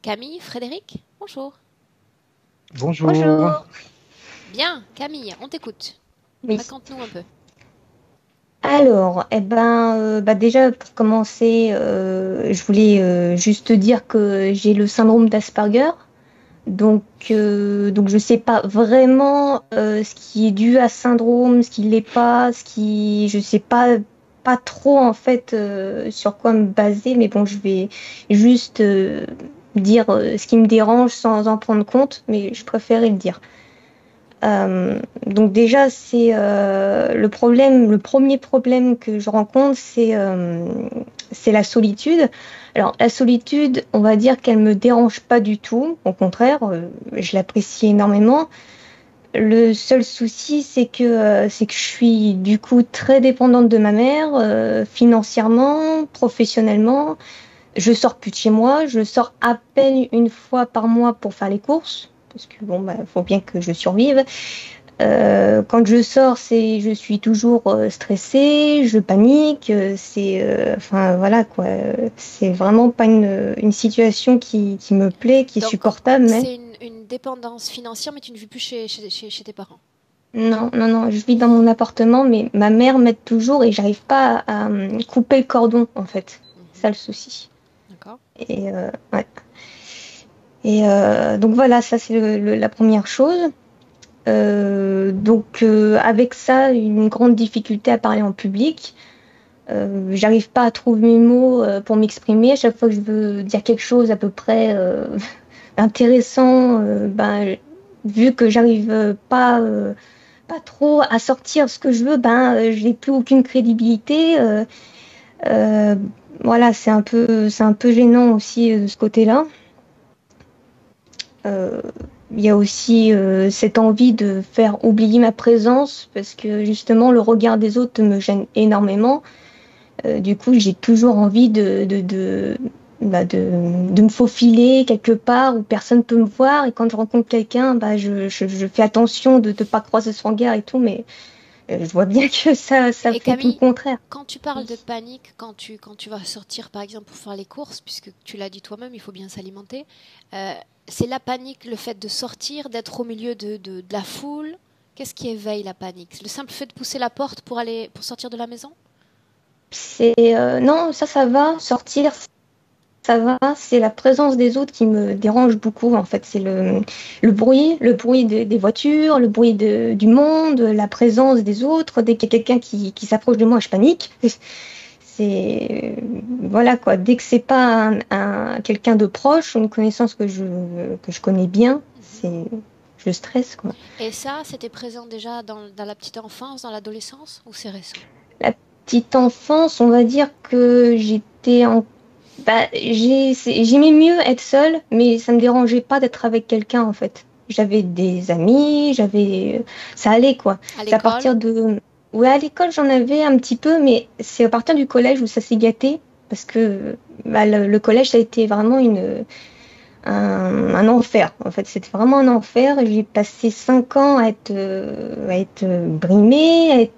Camille, Frédéric, bonjour. Bonjour. Bonjour. Bien, Camille, on t'écoute. Oui. Raconte-nous un peu. Alors, déjà pour commencer, je voulais juste te dire que j'ai le syndrome d'Asperger. Donc je sais pas vraiment ce qui est dû à ce syndrome, ce qui l'est pas, je sais pas trop en fait sur quoi me baser, mais bon, je vais juste dire ce qui me dérange sans en prendre compte, mais je préférais le dire. Donc déjà, c'est le premier problème que je rencontre, c'est la solitude. Alors la solitude, on va dire qu'elle me dérange pas du tout. Au contraire, je l'apprécie énormément. Le seul souci, c'est que je suis du coup très dépendante de ma mère, financièrement, professionnellement. Je sors plus de chez moi. Je sors à peine une fois par mois pour faire les courses, parce que bon, bah, faut bien que je survive. Quand je sors, je suis toujours stressée, je panique. Enfin voilà quoi. C'est vraiment pas une situation qui me plaît, qui est Donc, supportable. Mais c'est une dépendance financière, mais tu ne vis plus chez tes parents. non, non, non. Je vis dans mon appartement, mais ma mère m'aide toujours et j'arrive pas à couper le cordon en fait. C'est Mhm. ça le souci. D'accord. Et ouais. Et donc voilà, ça c'est la première chose. Avec ça, une grande difficulté à parler en public. J'arrive pas à trouver mes mots pour m'exprimer. À chaque fois que je veux dire quelque chose à peu près intéressant, vu que j'arrive pas trop à sortir ce que je veux, j'ai plus aucune crédibilité. Euh, voilà, c'est un peu gênant aussi de ce côté-là. Euh, Il y a aussi cette envie de faire oublier ma présence parce que justement le regard des autres me gêne énormément. Du coup, j'ai toujours envie de me faufiler quelque part où personne peut me voir. Et quand je rencontre quelqu'un, je fais attention de ne pas croiser son regard et tout, mais je vois bien que ça Et fait tout le Camille, contraire. quand tu parles de panique, quand tu vas sortir par exemple pour faire les courses, puisque tu l'as dit toi-même, il faut bien s'alimenter, euh, c'est la panique, le fait de sortir, d'être au milieu de la foule. Qu'est-ce qui éveille la panique? Le simple fait de pousser la porte pour sortir de la maison? Non, ça va. Sortir, ça va, c'est la présence des autres qui me dérange beaucoup. En fait, c'est le bruit des voitures, le bruit du monde, la présence des autres. Dès qu'il y a quelqu'un qui s'approche de moi, je panique. C'est voilà quoi. Dès que c'est pas quelqu'un de proche, une connaissance que je connais bien, Mhm. je stresse quoi. Et ça, c'était présent déjà dans la petite enfance, dans l'adolescence, ou c'est récent? La petite enfance, on va dire que j'aimais mieux être seule, mais ça me dérangeait pas d'être avec quelqu'un en fait. J'avais des amis, ça allait quoi. À C'est à l'école? partir de, ouais, à l'école j'en avais un petit peu, mais c'est à partir du collège où ça s'est gâté parce que le collège ça a été vraiment un enfer. En fait, c'était vraiment un enfer. J'ai passé 5 ans à être brimée,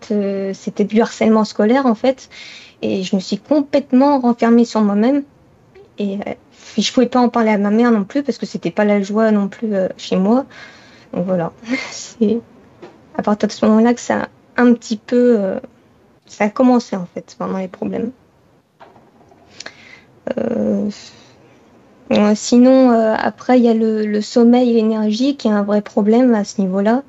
c'était du harcèlement scolaire en fait, et je me suis complètement renfermée sur moi-même. Et puis je pouvais pas en parler à ma mère non plus parce que c'était pas la joie non plus chez moi. Donc voilà, c'est à partir de ce moment-là que un petit peu, ça a commencé en fait, vraiment les problèmes. Euh, Sinon, après il y a le sommeil et l'énergie qui est un vrai problème à ce niveau-là.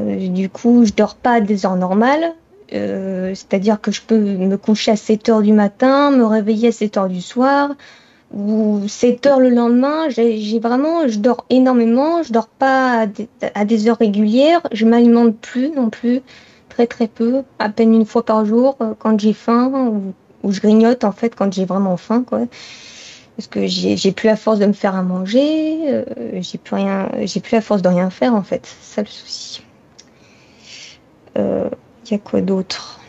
Du coup, je dors pas à des heures normales. C'est-à-dire que je peux me coucher à 7 heures du matin, me réveiller à 7 heures du soir, ou 7 heures le lendemain. Je dors énormément, je dors pas à des heures régulières, je m'alimente plus non plus, très très peu, à peine une fois par jour quand j'ai faim, ou je grignote en fait quand j'ai vraiment faim, quoi. Parce que j'ai plus la force de me faire à manger, j'ai plus la force de rien faire en fait, c'est ça le souci. Il y a quoi d'autre?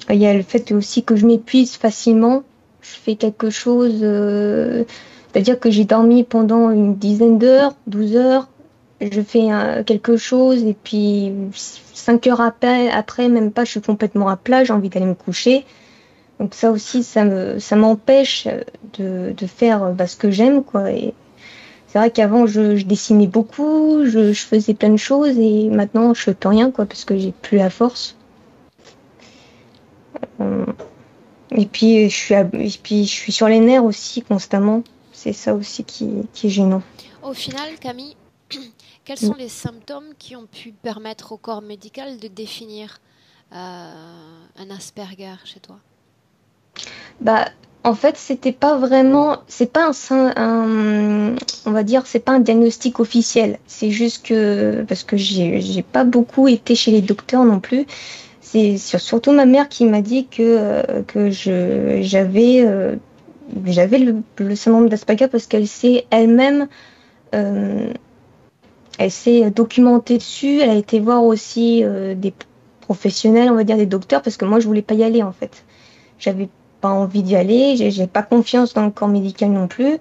Il y a le fait aussi que je m'épuise facilement. Je fais quelque chose, c'est-à-dire que j'ai dormi pendant une dizaine d'heures, 12 heures. Je fais quelque chose et puis 5 heures après, même pas, je suis complètement à plat, j'ai envie d'aller me coucher. Donc ça aussi, ça m'empêche de faire ce que j'aime, quoi. Et c'est vrai qu'avant, je dessinais beaucoup, je faisais plein de choses, et maintenant, je fais plus rien, quoi, parce que j'ai plus la force. Et puis, je suis sur les nerfs aussi, constamment. C'est ça aussi qui est gênant. Au final, Camille, quels sont les symptômes qui ont pu permettre au corps médical de définir un Asperger chez toi? Bah, en fait, c'était pas vraiment, c'est pas on va dire, c'est pas un diagnostic officiel. C'est juste que, parce que j'ai pas beaucoup été chez les docteurs non plus. C'est surtout ma mère qui m'a dit que j'avais le syndrome d'Asperger parce qu'elle s'est elle-même, euh, elle s'est documentée dessus. Elle a été voir aussi des professionnels, on va dire des docteurs, parce que moi je voulais pas y aller en fait. J'avais pas envie d'y aller, j'ai pas confiance dans le corps médical non plus.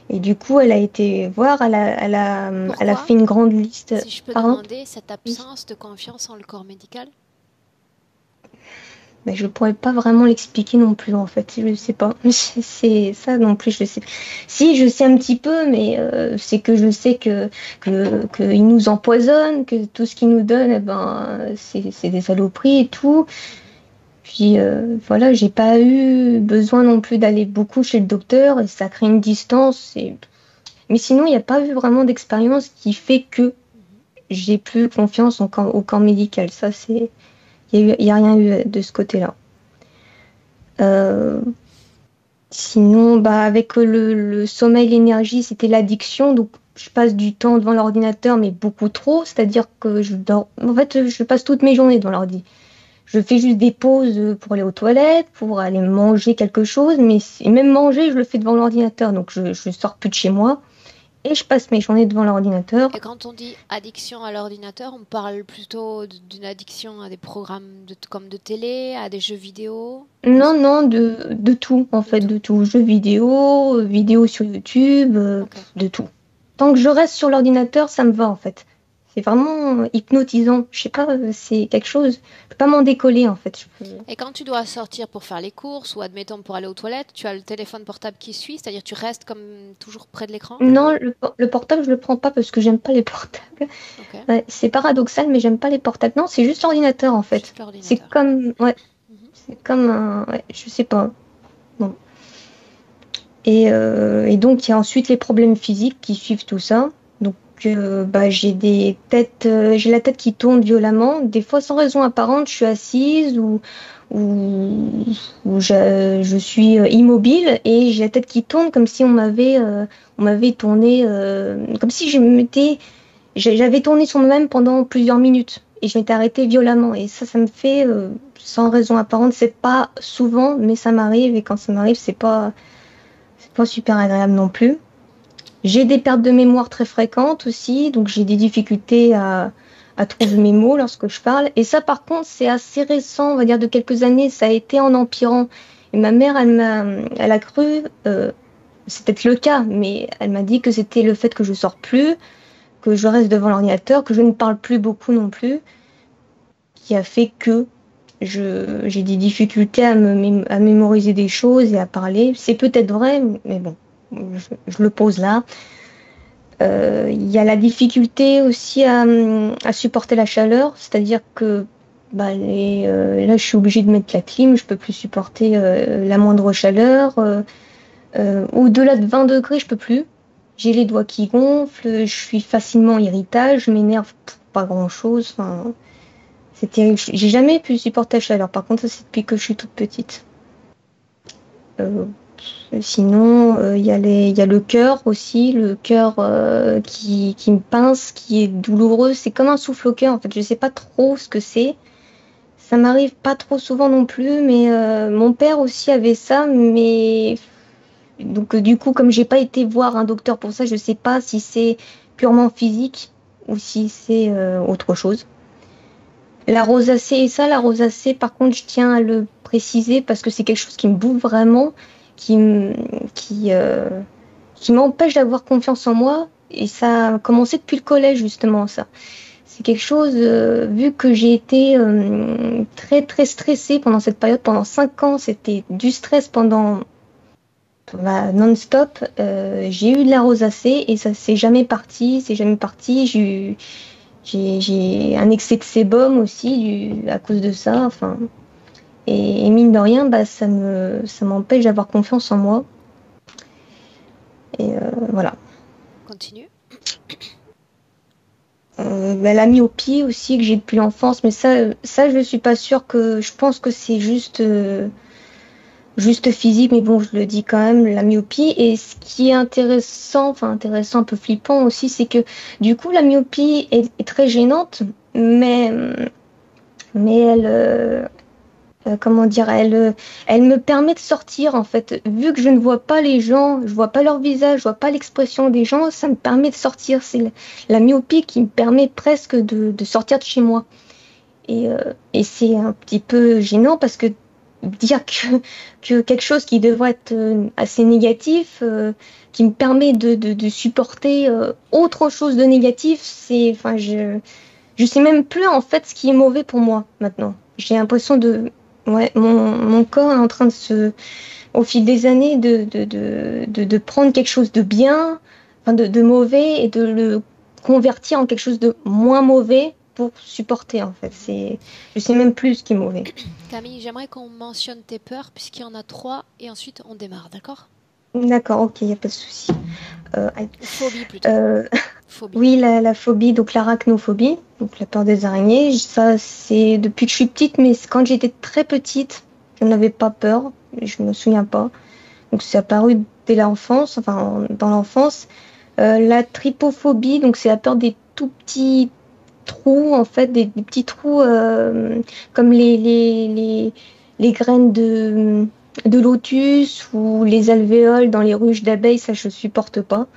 Et du coup, elle a été voir, elle a Pourquoi? fait une grande liste. Si je peux Pardon? demander cette Oui. absence de confiance en le corps médical? Mais je pourrais pas vraiment l'expliquer non plus en fait, je sais pas. C'est ça non plus, je sais. Si, je sais un petit peu, mais c'est que je sais que ils nous empoisonnent, que tout ce qu'ils nous donnent, eh ben, c'est des saloperies et tout. Puis voilà, j'ai pas eu besoin non plus d'aller beaucoup chez le docteur et ça crée une distance. Mais sinon, il n'y a pas eu vraiment d'expérience qui fait que j'ai plus confiance au corps médical. Ça, y a rien eu de ce côté-là. Euh, Sinon, avec le sommeil, l'énergie, c'était l'addiction. Donc, je passe du temps devant l'ordinateur, mais beaucoup trop. C'est-à-dire que je dors. En fait, je passe toutes mes journées devant l'ordi. Je fais juste des pauses pour aller aux toilettes, pour aller manger quelque chose, mais même manger, je le fais devant l'ordinateur. Donc, je sors plus de chez moi et je passe mes journées devant l'ordinateur. Et quand on dit addiction à l'ordinateur, on parle plutôt d'une addiction à des programmes comme de télé, à des jeux vidéo? Non, non, de tout, en fait, tout. de tout. Jeux vidéo, vidéos sur YouTube, Ok. de tout. Tant que je reste sur l'ordinateur, ça me va, en fait. C'est vraiment hypnotisant. Je sais pas, c'est quelque chose. Je peux pas m'en décoller, en fait. Et quand tu dois sortir pour faire les courses ou admettons pour aller aux toilettes, tu as le téléphone portable qui suit, c'est-à-dire tu restes comme toujours près de l'écran? Non, le portable, je le prends pas parce que j'aime pas les portables. Ok. Ouais, c'est paradoxal, mais j'aime pas les portables. Non, c'est juste l'ordinateur, en fait. Juste l'ordinateur. Ouais, Mhm. c'est comme un, ouais, je sais pas. Bon. Et donc, il y a ensuite les problèmes physiques qui suivent tout ça. Donc, j'ai la tête qui tourne violemment. Des fois, sans raison apparente, je suis assise ou, ou je suis immobile et j'ai la tête qui tourne comme si on m'avait tourné, comme si j'avais tourné sur moi-même pendant plusieurs minutes et je m'étais arrêtée violemment. Et ça me fait sans raison apparente. C'est pas souvent, mais ça m'arrive et quand ça m'arrive, c'est pas super agréable non plus. J'ai des pertes de mémoire très fréquentes aussi, donc j'ai des difficultés à trouver mes mots lorsque je parle. Et ça, par contre, c'est assez récent, on va dire de quelques années, ça a été en empirant. Et ma mère, elle a cru, c'est peut-être le cas, mais elle m'a dit que c'était le fait que je sors plus, que je reste devant l'ordinateur, que je ne parle plus beaucoup non plus, qui a fait que j'ai des difficultés à mémoriser des choses et à parler. C'est peut-être vrai, mais bon, je le pose là. Il y a la difficulté aussi à supporter la chaleur, c'est-à-dire que là, je suis obligée de mettre la clim, je peux plus supporter la moindre chaleur. Au-delà de 20 degrés, je peux plus. J'ai les doigts qui gonflent, je suis facilement irritable, je m'énerve pour pas grand-chose. Enfin, c'est terrible. J'ai jamais pu supporter la chaleur. Par contre, ça, c'est depuis que je suis toute petite. Euh, Sinon, il y a le cœur aussi, le cœur qui me pince, qui est douloureux. C'est comme un souffle au cœur, en fait. Je sais pas trop ce que c'est. Ça m'arrive pas trop souvent non plus, mais mon père aussi avait ça. Mais donc, du coup, comme j'ai pas été voir un docteur pour ça, je sais pas si c'est purement physique ou si c'est autre chose. La rosacée et ça, la rosacée, par contre, je tiens à le préciser parce que c'est quelque chose qui me bouffe vraiment, qui, m- qui, euh, qui m'empêche d'avoir confiance en moi. Et ça a commencé depuis le collège, justement, ça. C'est quelque chose, vu que j'ai été très très stressée pendant cette période, pendant 5 ans, c'était du stress pendant non-stop. J'ai eu de la rosacée et ça c'est jamais parti, c'est jamais parti. J'ai un excès de sébum aussi à cause de ça. Enfin, et mine de rien, bah, ça m'empêche d'avoir confiance en moi. Et voilà. Continue. Bah, la myopie aussi que j'ai depuis l'enfance, mais ça je suis pas sûre que. Je pense que c'est juste physique, mais bon, je le dis quand même, la myopie. Et ce qui est intéressant, enfin intéressant, un peu flippant aussi, c'est que du coup la myopie est très gênante, mais comment dire, elle me permet de sortir en fait. Vu que je ne vois pas les gens, je vois pas leur visage, je vois pas l'expression des gens, ça me permet de sortir. C'est la myopie qui me permet presque de sortir de chez moi. Et c'est un petit peu gênant parce que dire que quelque chose qui devrait être assez négatif, qui me permet de supporter autre chose de négatif, enfin, je sais même plus en fait ce qui est mauvais pour moi maintenant. J'ai l'impression ouais, mon corps est en train au fil des années, de prendre quelque chose de bien, enfin de mauvais et de le convertir en quelque chose de moins mauvais pour supporter en fait. Je sais même plus ce qui est mauvais. Camille, j'aimerais qu'on mentionne tes peurs puisqu'il y en a 3 et ensuite on démarre, d'accord? D'accord, ok, il n'y a pas de souci. Phobie plutôt. Phobie. Oui, la phobie, donc l'arachnophobie, donc la peur des araignées. Ça, c'est depuis que je suis petite, mais quand j'étais très petite, je n'avais pas peur, je me souviens pas. Donc c'est apparu dès l'enfance, enfin dans l'enfance. La trypophobie, donc c'est la peur des tout petits trous, en fait, des petits trous comme les graines de lotus ou les alvéoles dans les ruches d'abeilles, ça je supporte pas.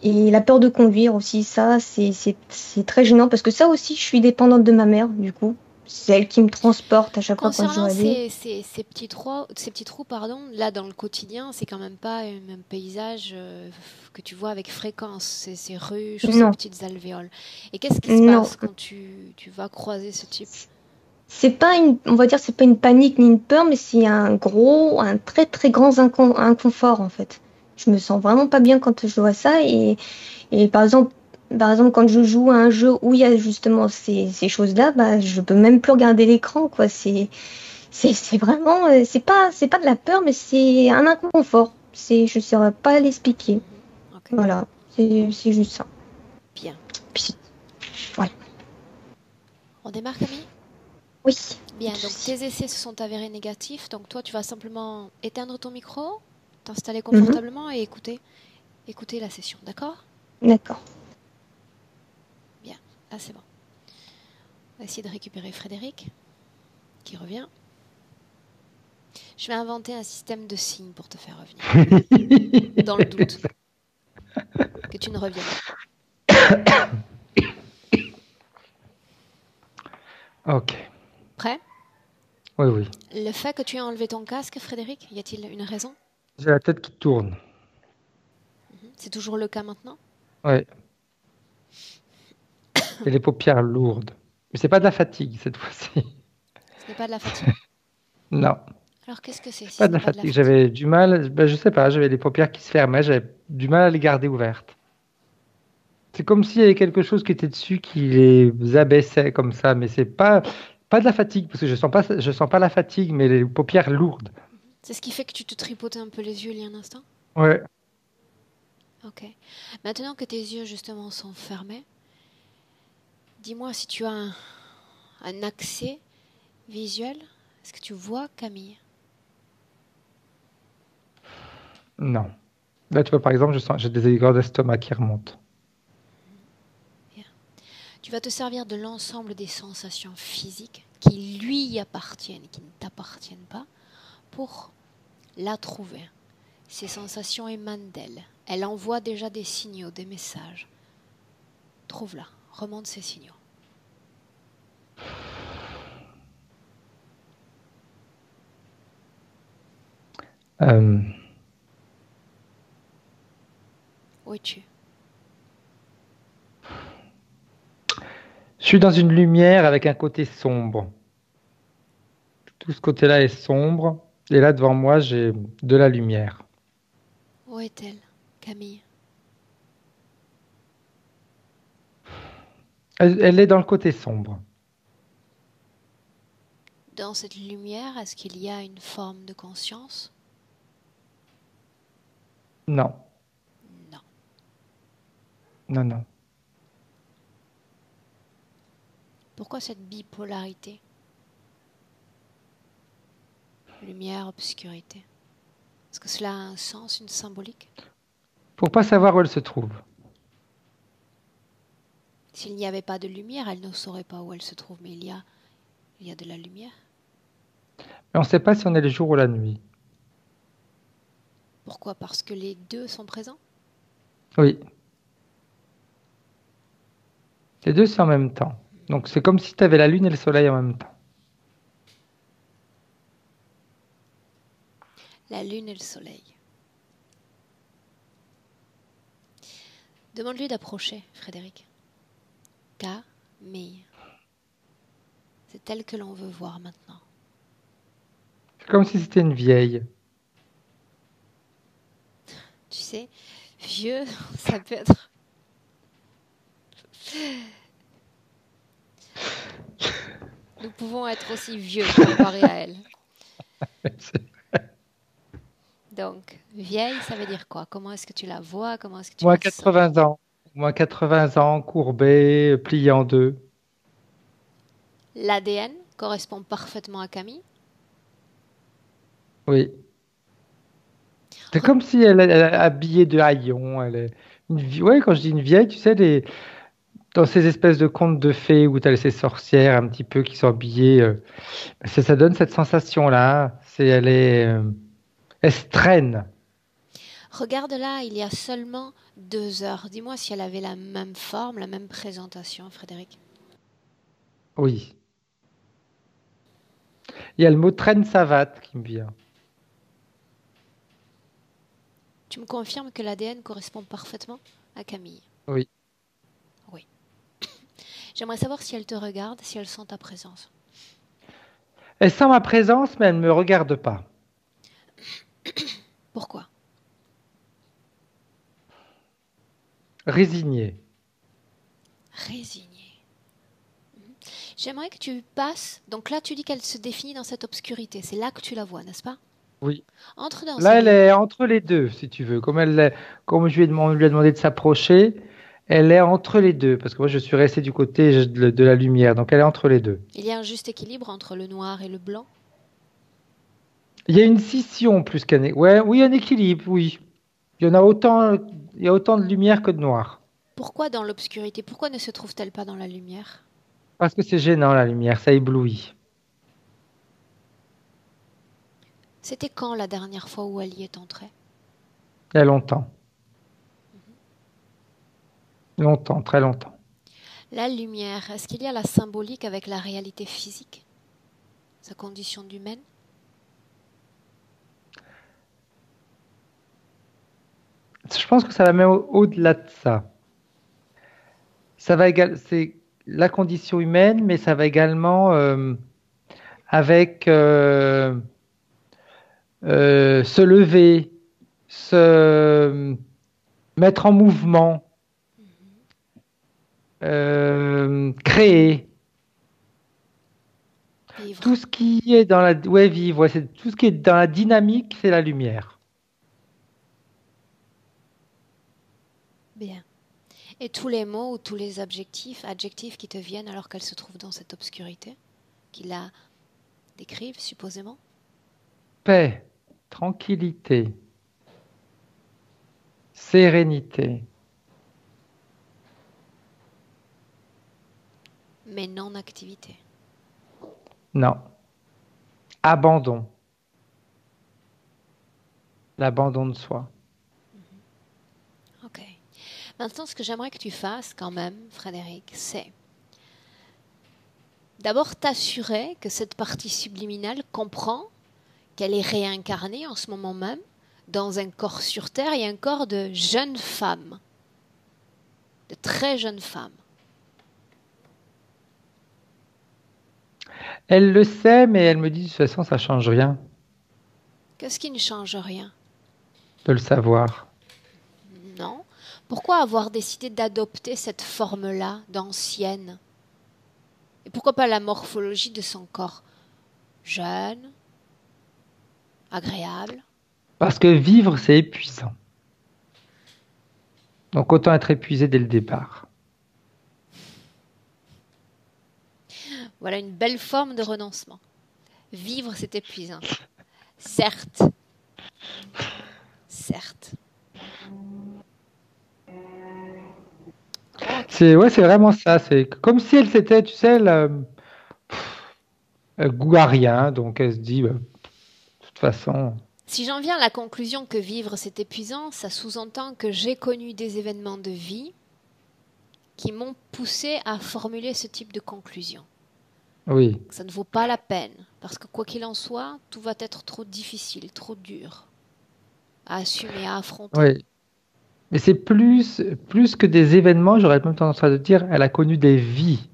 Et la peur de conduire aussi, ça c'est très gênant parce que ça aussi je suis dépendante de ma mère du coup. C'est elle qui me transporte à chaque fois quand je dois Concernant aller. ces petits trous, pardon, là dans le quotidien, c'est quand même pas un même paysage que tu vois avec fréquence, ces ruches ou ces Non, petites alvéoles. Et qu'est-ce qui se non. passe quand tu vas croiser ce type? C'est pas on va dire, c'est pas une panique ni une peur, mais c'est un très très grand inconfort en fait. Je me sens vraiment pas bien quand je vois ça et par exemple, quand je joue à un jeu où il y a justement ces choses-là, bah, je peux même plus regarder l'écran, quoi. C'est vraiment, c'est pas de la peur, mais c'est un inconfort. Je saurais pas l'expliquer. Ok. Voilà, c'est juste ça. Bien. Puis, voilà. On démarre, Camille? Oui, pas Bien, de donc souci. tes essais se sont avérés négatifs, donc toi tu vas simplement éteindre ton micro, t'installer Mhm, confortablement et écouter la session, d'accord? d'accord. Bien, là c'est bon. On va essayer de récupérer Frédéric, qui revient. Je vais inventer un système de signes pour te faire revenir, dans le doute que tu ne reviennes. Ok. Prêt? Oui, oui. Le fait que tu aies enlevé ton casque, Frédéric, y a-t-il une raison? J'ai la tête qui tourne. C'est toujours le cas maintenant? Ouais. Et les paupières lourdes. Mais c'est pas de la fatigue cette fois-ci. Ce n'est pas de la fatigue? Non, Alors qu'est-ce que c'est c'est si pas ce de n'est la pas de la fatigue. fatigue? J'avais du mal. Ben, je sais pas. J'avais les paupières qui se fermaient. J'avais du mal à les garder ouvertes. C'est comme s'il y avait quelque chose qui était dessus qui les abaissait comme ça. Mais c'est pas de la fatigue parce que je sens pas la fatigue, mais les paupières lourdes. C'est ce qui fait que tu te tripotais un peu les yeux il y a un instant? Ouais. Ok. Maintenant que tes yeux justement sont fermés, dis-moi si tu as un accès visuel. Est-ce que tu vois Camille? Non. Là, tu vois, par exemple, j'ai des aigreurs d'estomac qui remontent. Bien. Tu vas te servir de l'ensemble des sensations physiques qui lui appartiennent et qui ne t'appartiennent pas pour la trouver. Ces sensations émanent d'elle. Elle envoie déjà des signaux, des messages. Trouve-la, remonte ces signaux. Euh, Où es-tu? Je suis dans une lumière avec un côté sombre. Tout ce côté-là est sombre. Et là, devant moi, j'ai de la lumière. Où est-elle, Camille? Elle est dans le côté sombre. Dans cette lumière, est-ce qu'il y a une forme de conscience? Non, Non. non, non. Pourquoi cette bipolarité? Lumière, obscurité. Est-ce que cela a un sens, une symbolique? Pour pas savoir où elle se trouve. S'il n'y avait pas de lumière, elle ne saurait pas où elle se trouve, mais il y a de la lumière. Mais on ne sait pas si on est le jour ou la nuit. Pourquoi? Parce que les deux sont présents? Oui, les deux, c'est en même temps. Donc c'est comme si tu avais la lune et le soleil en même temps. La lune et le soleil. Demande-lui d'approcher, Frédéric. Camille. C'est elle que l'on veut voir maintenant. C'est comme si c'était une vieille. Tu sais, vieux, ça peut être... Nous pouvons être aussi vieux comparé à elle. Donc, vieille, ça veut dire quoi? Comment est-ce que tu la vois? Comment est-ce que tu Moins la sens? 80 ans. Moins 80 ans, courbé, plié en deux. L'ADN correspond parfaitement à Camille. Oui. C'est Re- comme si elle est habillée de haillons. Elle est ouais, quand je dis une vieille, tu sais, dans ces espèces de contes de fées où tu as ces sorcières un petit peu qui sont habillées, ça donne cette sensation-là. Elle se traîne. Regarde là, il y a seulement 2 heures. Dis-moi si elle avait la même forme, la même présentation, Frédéric. Oui. Il y a le mot traîne savate qui me vient. Tu me confirmes que l'ADN correspond parfaitement à Camille? Oui. Oui. J'aimerais savoir si elle te regarde, si elle sent ta présence. Elle sent ma présence, mais elle ne me regarde pas. Pourquoi? Résignée. Résignée. J'aimerais que tu passes. Donc là, tu dis qu'elle se définit dans cette obscurité. C'est là que tu la vois, n'est-ce pas? Oui. Entre dans Là, ces elle lumières. est entre les deux, si tu veux. Comme on lui a demandé de s'approcher, elle est entre les deux. Parce que moi, je suis resté du côté de la lumière. Donc, elle est entre les deux. Il y a un juste équilibre entre le noir et le blanc. Il y a une scission plus ouais, oui, un équilibre, oui. Il y en a autant, il y a autant de lumière que de noir. Pourquoi dans l'obscurité? Pourquoi ne se trouve-t-elle pas dans la lumière? Parce que c'est gênant, la lumière, ça éblouit. C'était quand la dernière fois où elle y est entrée? Il y a longtemps. Longtemps, très longtemps. La lumière, est-ce qu'il y a la symbolique avec la réalité physique? Sa condition d'humaine? Je pense que ça va même au-delà de ça. C'est la condition humaine, mais ça va également avec se lever, se mettre en mouvement, créer. Vivre. Tout ce qui est dans la, ouais, vivre, ouais, c'est tout ce qui est dans la dynamique, c'est la lumière. Bien. Et tous les mots ou tous les adjectifs qui te viennent alors qu'elle se trouve dans cette obscurité, qui la décrivent supposément? Paix, tranquillité, sérénité. Mais non-activité. Non, abandon, l'abandon de soi. Ok. Maintenant, ce que j'aimerais que tu fasses quand même, Frédéric, c'est d'abord t'assurer que cette partie subliminale comprend qu'elle est réincarnée en ce moment même dans un corps sur Terre et un corps de jeune femme, de très jeune femme. Elle le sait, mais elle me dit de toute façon, ça change rien Qu'est-ce qui ne change rien? de le savoir. Non. Pourquoi avoir décidé d'adopter cette forme-là d'ancienne? Et pourquoi pas la morphologie de son corps? Jeune, agréable. Parce que vivre, c'est épuisant. Donc autant être épuisé dès le départ. Voilà une belle forme de renoncement. Vivre, c'est épuisant. Certes, certes. Ok. C'est vraiment ça. C'est comme si elle s'était, tu sais, elle goût à rien. Donc elle se dit, bah, de toute façon, Si j'en viens à la conclusion que vivre c'est épuisant, ça sous-entend que j'ai connu des événements de vie qui m'ont poussé à formuler ce type de conclusion. oui. Ça ne vaut pas la peine, parce que quoi qu'il en soit, tout va être trop difficile, trop dur à assumer, à affronter. Oui. Mais c'est plus que des événements, j'aurais même tendance à dire, elle a connu des vies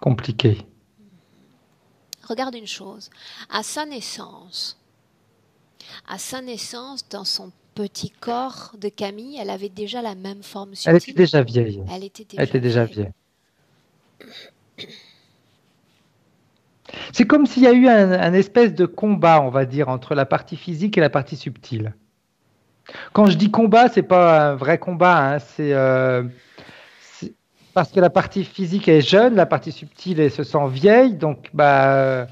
compliquées. Regarde une chose, à sa naissance, dans son petit corps de Camille, elle avait déjà la même forme Elle était subtile. déjà vieille. Elle était Elle déjà était déjà vieille. vieille. C'est comme s'il y a eu un espèce de combat, on va dire, entre la partie physique et la partie subtile. Quand je dis combat, c'est pas un vrai combat, hein, c'est parce que la partie physique est jeune, la partie subtile elle se sent vieille, donc bah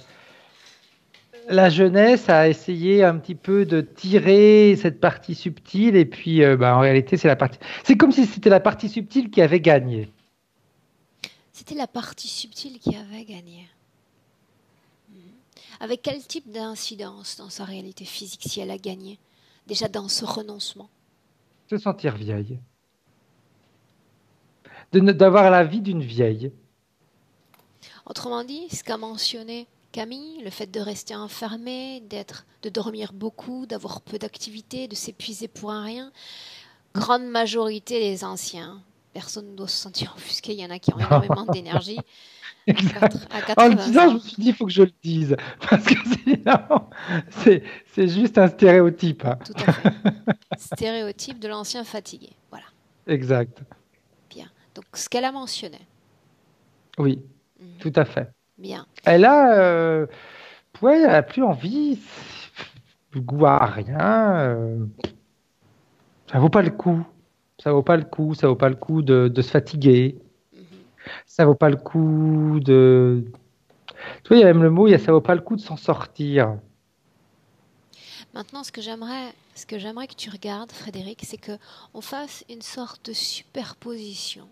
la jeunesse a essayé un petit peu de tirer cette partie subtile et puis bah, en réalité c'est comme si c'était la partie subtile qui avait gagné. C'était la partie subtile qui avait gagné. Avec quel type d'incidence dans sa réalité physique si elle a gagné? Déjà dans ce renoncement. Se sentir vieille. D'avoir la vie d'une vieille. Autrement dit, ce qu'a mentionné Camille, le fait de rester enfermé, de dormir beaucoup, d'avoir peu d'activité, de s'épuiser pour un rien, grande majorité des anciens. Personne ne doit se sentir offusqué, il y en a qui ont énormément d'énergie. Exact. À En le 80 disant, je ans. me suis dit, il faut que je le dise. Parce que sinon, c'est juste un stéréotype, hein. Tout à fait. Stéréotype de l'ancien fatigué. Voilà, Exact. bien. Donc ce qu'elle a mentionné. Oui, Mhm. tout à fait. Bien. Ouais, elle a plus envie. Le goût à rien. Ça vaut pas le coup. Ça vaut pas le coup. Ça vaut pas le coup de se fatiguer. Mhm. Ça vaut pas le coup de. Tu vois, il y a même le mot, ça vaut pas le coup de s'en sortir. Maintenant, ce que j'aimerais que tu regardes, Frédéric, c'est que on fasse une sorte de superposition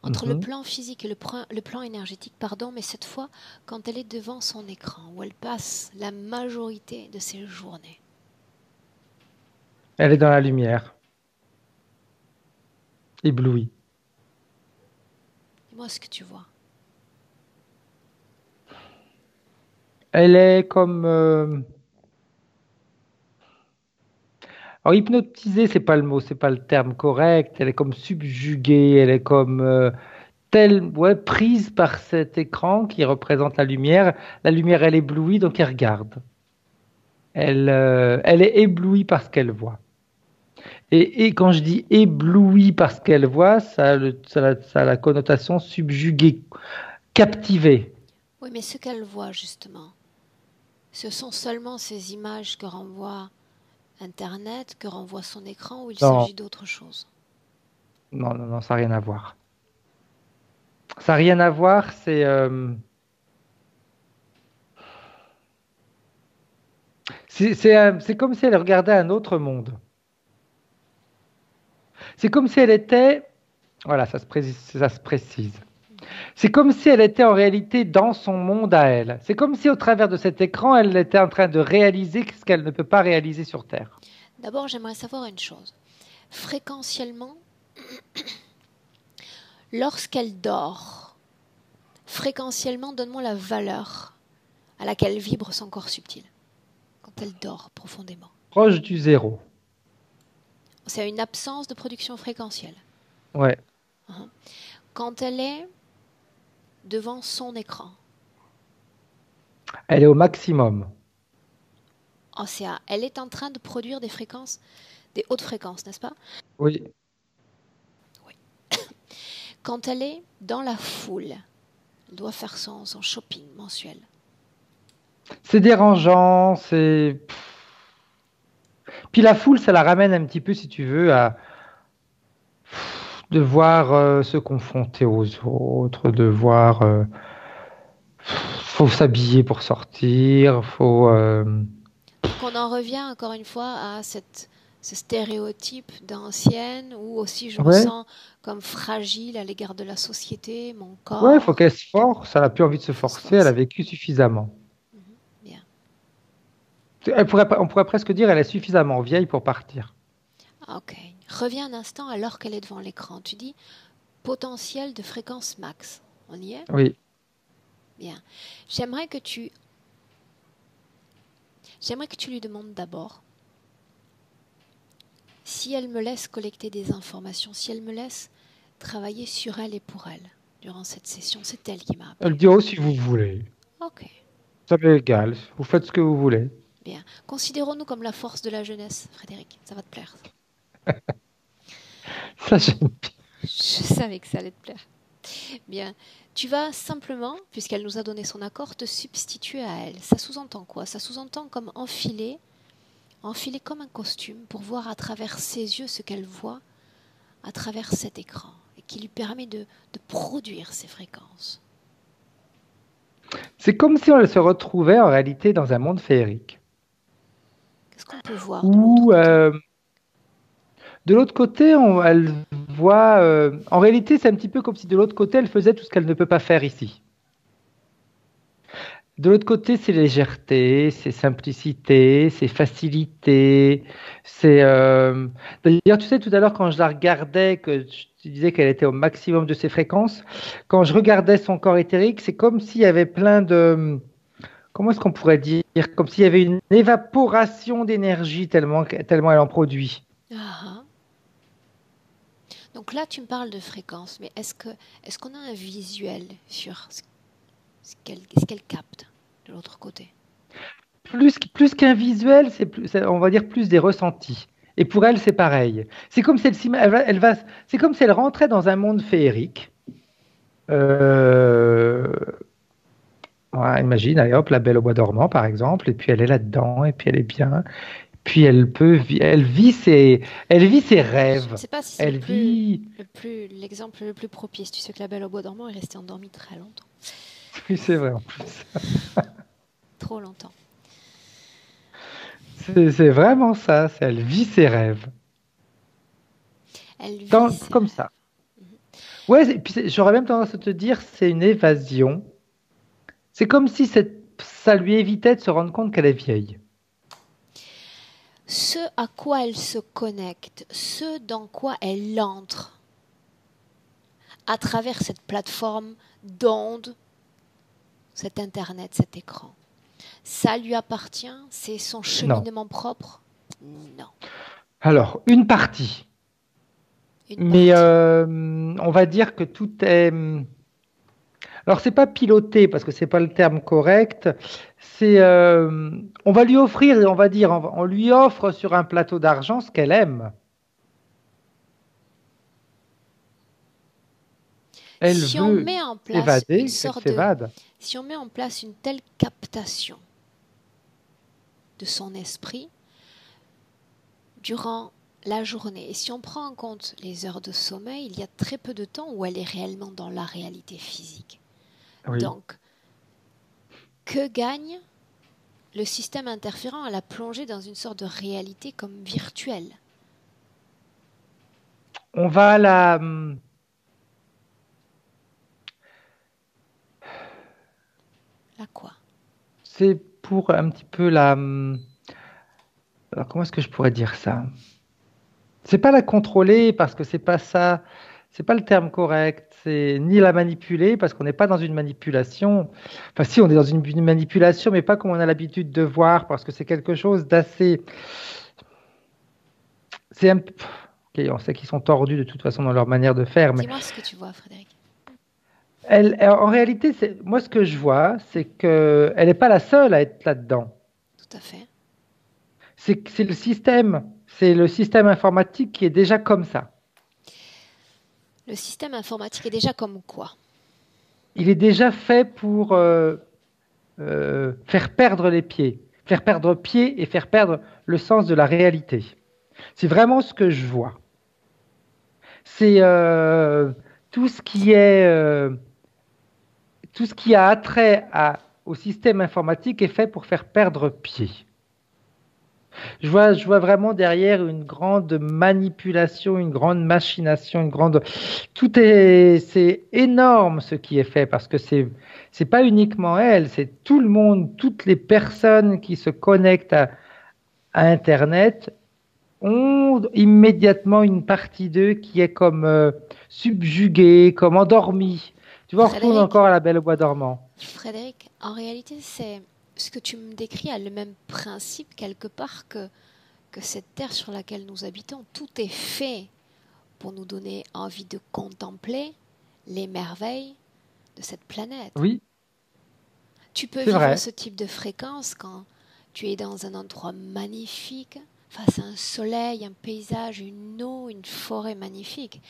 entre le Mhm. plan physique et le plan énergétique, pardon, mais cette fois quand elle est devant son écran, où elle passe la majorité de ses journées. Elle est dans la lumière, éblouie. Dis-moi ce que tu vois. Elle est comme. Alors, hypnotisée, c'est pas le mot, c'est pas le terme correct. Elle est comme subjuguée, elle est comme ouais, prise par cet écran qui représente la lumière. La lumière, elle éblouit, donc elle regarde. Elle est éblouie par ce qu'elle voit. Et quand je dis éblouie par ce qu'elle voit, ça a la connotation subjuguée, captivée. Oui, mais ce qu'elle voit justement, ce sont seulement ces images que renvoie Internet, que renvoie son écran, ou il Non, s'agit d'autre chose. non, ça n'a rien à voir. Ça n'a rien à voir, c'est comme si elle regardait un autre monde. C'est comme si elle était, voilà, ça se précise. C'est comme si elle était en réalité dans son monde à elle. C'est comme si au travers de cet écran, elle était en train de réaliser ce qu'elle ne peut pas réaliser sur Terre. D'abord, j'aimerais savoir une chose. Fréquentiellement, lorsqu'elle dort, fréquentiellement, donne-moi la valeur à laquelle vibre son corps subtil quand elle dort profondément. Proche du zéro. C'est une absence de production fréquentielle. Ouais. Quand elle est devant son écran. Elle est au maximum. Elle est en train de produire des fréquences, des hautes fréquences, n'est-ce pas? Oui. Oui. Quand elle est dans la foule, elle doit faire son shopping mensuel. C'est dérangeant, c'est... Puis la foule, ça la ramène un petit peu, si tu veux, à devoir se confronter aux autres, faut s'habiller pour sortir, faut... Donc on en revient encore une fois à ce stéréotype d'ancienne où aussi je me Ouais, sens comme fragile à l'égard de la société, mon ouais, faut corps, qu'elle se force, elle a plus envie de se il faut se forcer, elle a forcer. vécu suffisamment. Bien. On pourrait presque dire elle est suffisamment vieille pour partir. Ok. Reviens un instant alors qu'elle est devant l'écran. Tu dis potentiel de fréquence max. On y est? Oui. Bien. J'aimerais que tu lui demandes d'abord si elle me laisse collecter des informations, si elle me laisse travailler sur elle et pour elle durant cette session. C'est elle qui m'a Elle appelé. dit, oh, si vous voulez. Ok. Ça m'est égal, vous faites ce que vous voulez. Bien. Considérons-nous comme la force de la jeunesse, Frédéric. Ça va te plaire. Ça, j'aime bien. Je savais que ça allait te plaire. Bien. Tu vas simplement, puisqu'elle nous a donné son accord, te substituer à elle. Ça sous-entend quoi? Ça sous-entend comme enfiler comme un costume pour voir à travers ses yeux ce qu'elle voit à travers cet écran et qui lui permet de produire ces fréquences. C'est comme si on se retrouvait en réalité dans un monde féerique. Qu'est-ce qu'on peut voir de l'autre Où, côté? de l'autre côté, elle voit... en réalité, c'est un petit peu comme si de l'autre côté, elle faisait tout ce qu'elle ne peut pas faire ici. De l'autre côté, c'est légèreté, c'est simplicité, c'est facilité, c'est... D'ailleurs, tu sais, tout à l'heure, quand je la regardais, que tu disais qu'elle était au maximum de ses fréquences, quand je regardais son corps éthérique, c'est comme s'il y avait plein de... Comment est-ce qu'on pourrait dire? Comme s'il y avait une évaporation d'énergie tellement elle en produit. Ah. Donc là, tu me parles de fréquence, mais est-ce qu'on a un visuel sur ce qu'elle capte de l'autre côté? Plus qu'un visuel, on va dire plus des ressentis. Et pour elle, c'est pareil. C'est comme si c'est comme si elle rentrait dans un monde féerique. Euh, voilà, imagine, allez hop, la Belle au bois dormant, par exemple, et puis elle est là-dedans, et puis elle est bien. Puis elle vit ses Je ne rêves. sais pas si c'est Elle vit, l'exemple le plus propice. Tu sais que la Belle au bois dormant est restée endormie très longtemps. oui, c'est vrai en plus. Trop longtemps. C'est vraiment ça, elle vit ses rêves. Elle vit ses Comme rêves. ça. Ouais, et puis j'aurais même tendance à te dire, c'est une évasion. C'est comme si ça lui évitait de se rendre compte qu'elle est vieille. Ce à quoi elle se connecte, ce dans quoi elle entre à travers cette plateforme d'ondes, cet Internet, cet écran. Ça lui appartient? C'est son Non. cheminement propre? Non. Alors, une partie. Une Mais partie. on va dire que tout est... Alors, c'est pas piloté parce que c'est pas le terme correct. On va lui offrir, on va dire, on lui offre sur un plateau d'argent ce qu'elle aime. Elle Si on veut met en place une s'évader, elle sorte de... s'évade. Si on met en place une telle captation de son esprit durant la journée, et si on prend en compte les heures de sommeil, il y a très peu de temps où elle est réellement dans la réalité physique. Oui. Donc, que gagne le système interférent à la plonger dans une sorte de réalité comme virtuelle? On va la... La quoi? C'est pour un petit peu la... Alors, comment est-ce que je pourrais dire ça? C'est pas la contrôler parce que c'est pas ça, c'est pas le terme correct. C'est ni la manipuler parce qu'on n'est pas dans une manipulation. Enfin, si, on est dans une manipulation, mais pas comme on a l'habitude de voir parce que c'est quelque chose d'assez. C'est un... Ok, on sait qu'ils sont tordus de toute façon dans leur manière de faire, mais Dis-moi ce que tu vois, Frédéric. En réalité, moi, ce que je vois, c'est qu'elle n'est pas la seule à être là-dedans. Tout à fait. C'est c'est le système informatique qui est déjà comme ça. Le système informatique est déjà comme quoi? Il est déjà fait pour faire perdre les pieds, faire perdre pied et faire perdre le sens de la réalité. C'est vraiment ce que je vois. C'est tout ce qui est tout ce qui a attrait au système informatique est fait pour faire perdre pied. Je vois vraiment derrière une grande manipulation, une grande machination, une grande. C'est énorme ce qui est fait parce que c'est pas uniquement elle, c'est tout le monde, toutes les personnes qui se connectent à Internet ont immédiatement une partie d'eux qui est comme subjuguée, comme endormie. Tu vois, on retourne Frédéric, encore à la Belle au bois dormant. Frédéric, en réalité, c'est ce que tu me décris a le même principe quelque part que cette terre sur laquelle nous habitons. Tout est fait pour nous donner envie de contempler les merveilles de cette planète. Oui, Tu peux c'est vivre vrai. ce type de fréquence quand tu es dans un endroit magnifique, face à un soleil, un paysage, une eau, une forêt magnifique.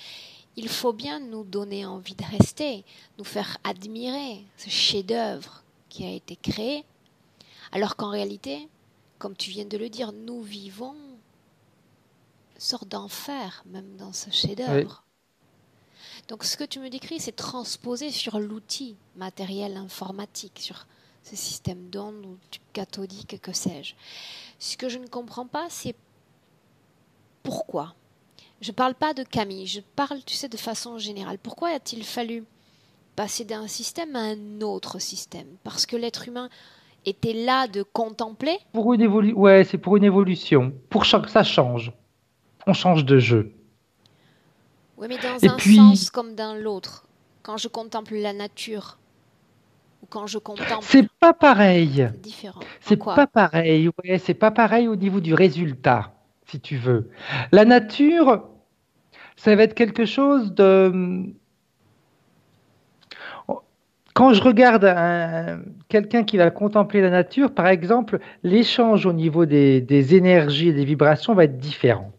Il faut bien nous donner envie de rester, nous faire admirer ce chef-d'œuvre qui a été créé, alors qu'en réalité, comme tu viens de le dire, nous vivons une sorte d'enfer, même dans ce Oui. chef-d'œuvre. Donc ce que tu me décris, c'est transposé sur l'outil matériel informatique, sur ce système d'ondes ou tube cathodique, que sais-je. Ce que je ne comprends pas, c'est pourquoi. Je ne parle pas de Camille, je parle, tu sais, de façon générale. Pourquoi a-t-il fallu passer d'un système à un autre système? Parce que l'être humain était là de contempler. Ouais, c'est pour une évolution, que ça change. On change de jeu. Oui, mais dans Et un puis, sens comme dans l'autre. Quand je contemple la nature ou quand je contemple, c'est pas pareil. c'est différent. En C'est quoi? pas pareil. Ouais, c'est pas pareil au niveau du résultat, si tu veux. La nature, ça va être quelque chose de. Quand je regarde quelqu'un qui va contempler la nature, par exemple, l'échange au niveau des énergies et des vibrations va être différent.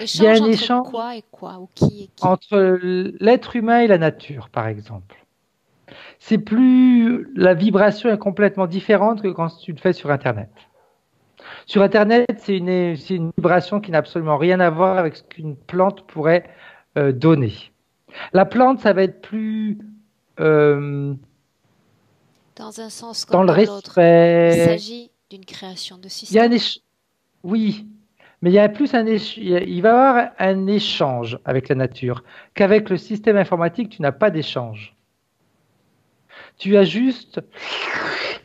Il y a L'échange un entre échange quoi et quoi, ou qui et qui? entre l'être humain et la nature, par exemple. C'est plus, la vibration est complètement différente que quand tu le fais sur Internet. Sur Internet, c'est une vibration qui n'a absolument rien à voir avec ce qu'une plante pourrait donner. La plante, ça va être plus euh, Dans un sens dans comme le dans l'autre. Il respect. s'agit d'une création de Il y a système. oui, mais il y a plus il va y avoir un échange avec la nature qu'avec le système informatique, tu n'as pas d'échange. Tu as juste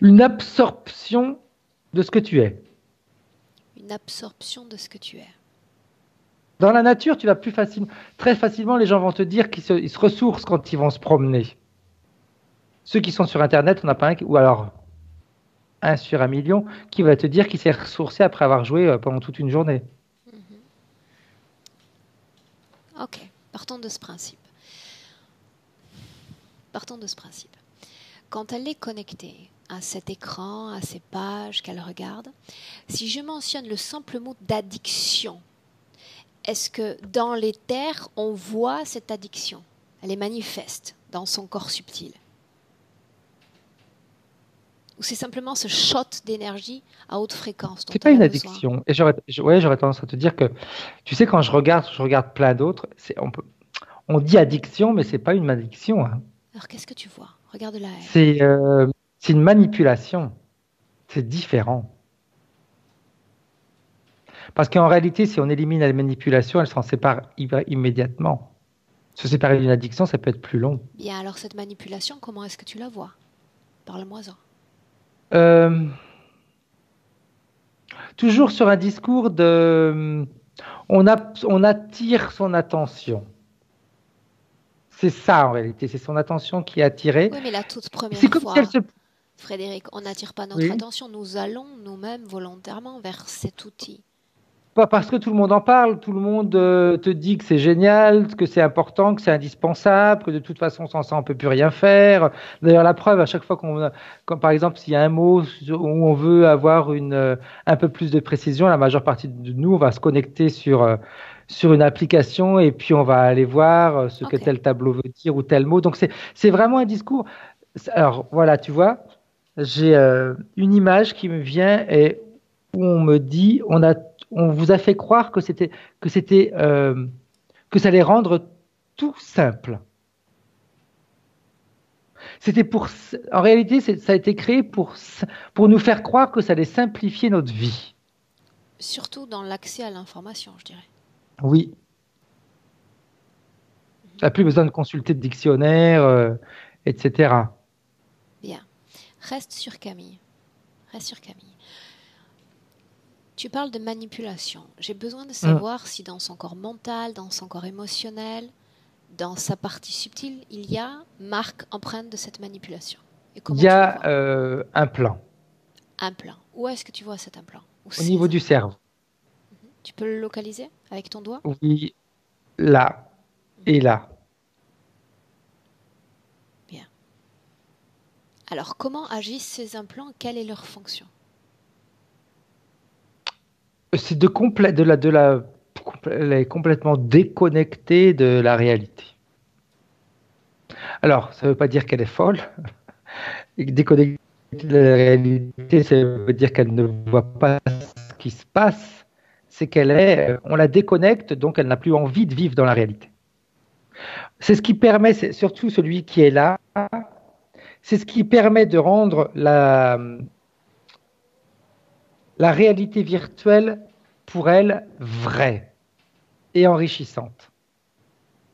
une absorption de ce que tu es. Une absorption de ce que tu es. Dans la nature, tu vas plus facilement, très facilement, les gens vont te dire ils se ressourcent quand ils vont se promener. Ceux qui sont sur Internet, on n'a pas un, ou alors un sur un million, qui va te dire qu'il s'est ressourcé après avoir joué pendant toute une journée. Mhm. Ok, partons de ce principe. Partons de ce principe. Quand elle est connectée à cet écran, à ces pages qu'elle regarde, si je mentionne le simple mot d'addiction, est-ce que dans les terres, on voit cette addiction? Elle est manifeste dans son corps subtil. Ou c'est simplement ce shot d'énergie à haute fréquence dont C'est pas elle a une besoin? addiction. Et ouais, j'aurais tendance à te dire que, tu sais, quand je regarde plein d'autres, on dit addiction, mais c'est pas une addiction, hein. Alors qu'est-ce que tu vois? Regarde-la elle. C'est c'est une manipulation. C'est différent. Parce qu'en réalité, si on élimine la manipulation, elle s'en sépare immédiatement. Se séparer d'une addiction, ça peut être plus long. Bien alors cette manipulation, comment est-ce que tu la vois? Parle-moi-en. Euh, Toujours sur un discours on attire son attention. C'est ça en réalité, c'est son attention qui est attirée. Oui, mais la toute C'est première comme si elle fois, se. Frédéric, on n'attire pas notre Oui, attention, nous allons nous-mêmes volontairement vers cet outil. pas parce que tout le monde en parle, tout le monde te dit que c'est génial, que c'est important, que c'est indispensable, que de toute façon sans ça on peut plus rien faire. D'ailleurs la preuve à chaque fois comme par exemple s'il y a un mot où on veut avoir un peu plus de précision, la majeure partie de nous on va se connecter sur une application et puis on va aller voir ce que Ok. tel tableau veut dire ou tel mot. Donc c'est vraiment un discours. Alors voilà, tu vois, j'ai une image qui me vient et où on me dit on vous a fait croire que ça allait rendre tout simple. En réalité, ça a été créé pour nous faire croire que ça allait simplifier notre vie. Surtout dans l'accès à l'information, je dirais. Oui, tu n'as plus besoin de consulter de dictionnaire, etc. Bien. Reste sur Camille. Reste sur Camille. Tu parles de manipulation. J'ai besoin de Mm. savoir si dans son corps mental, dans son corps émotionnel, dans sa partie subtile, il y a marque, empreinte de cette manipulation. Et Il comment y tu le a vois? un plan Implant. Où est-ce que tu vois cet implant? Ou au ces niveau du implants? cerveau. Tu peux le localiser avec ton doigt? Oui, là et là. Bien. Alors, comment agissent ces implants? Quelle est leur fonction? C'est elle est complètement déconnectée de la réalité. Alors, ça ne veut pas dire qu'elle est folle. Déconnectée de la réalité, ça veut dire qu'elle ne voit pas ce qui se passe. C'est on la déconnecte, donc elle n'a plus envie de vivre dans la réalité. C'est ce qui permet, c'est surtout celui qui est là, c'est ce qui permet de rendre la réalité virtuelle pour elle vraie et enrichissante.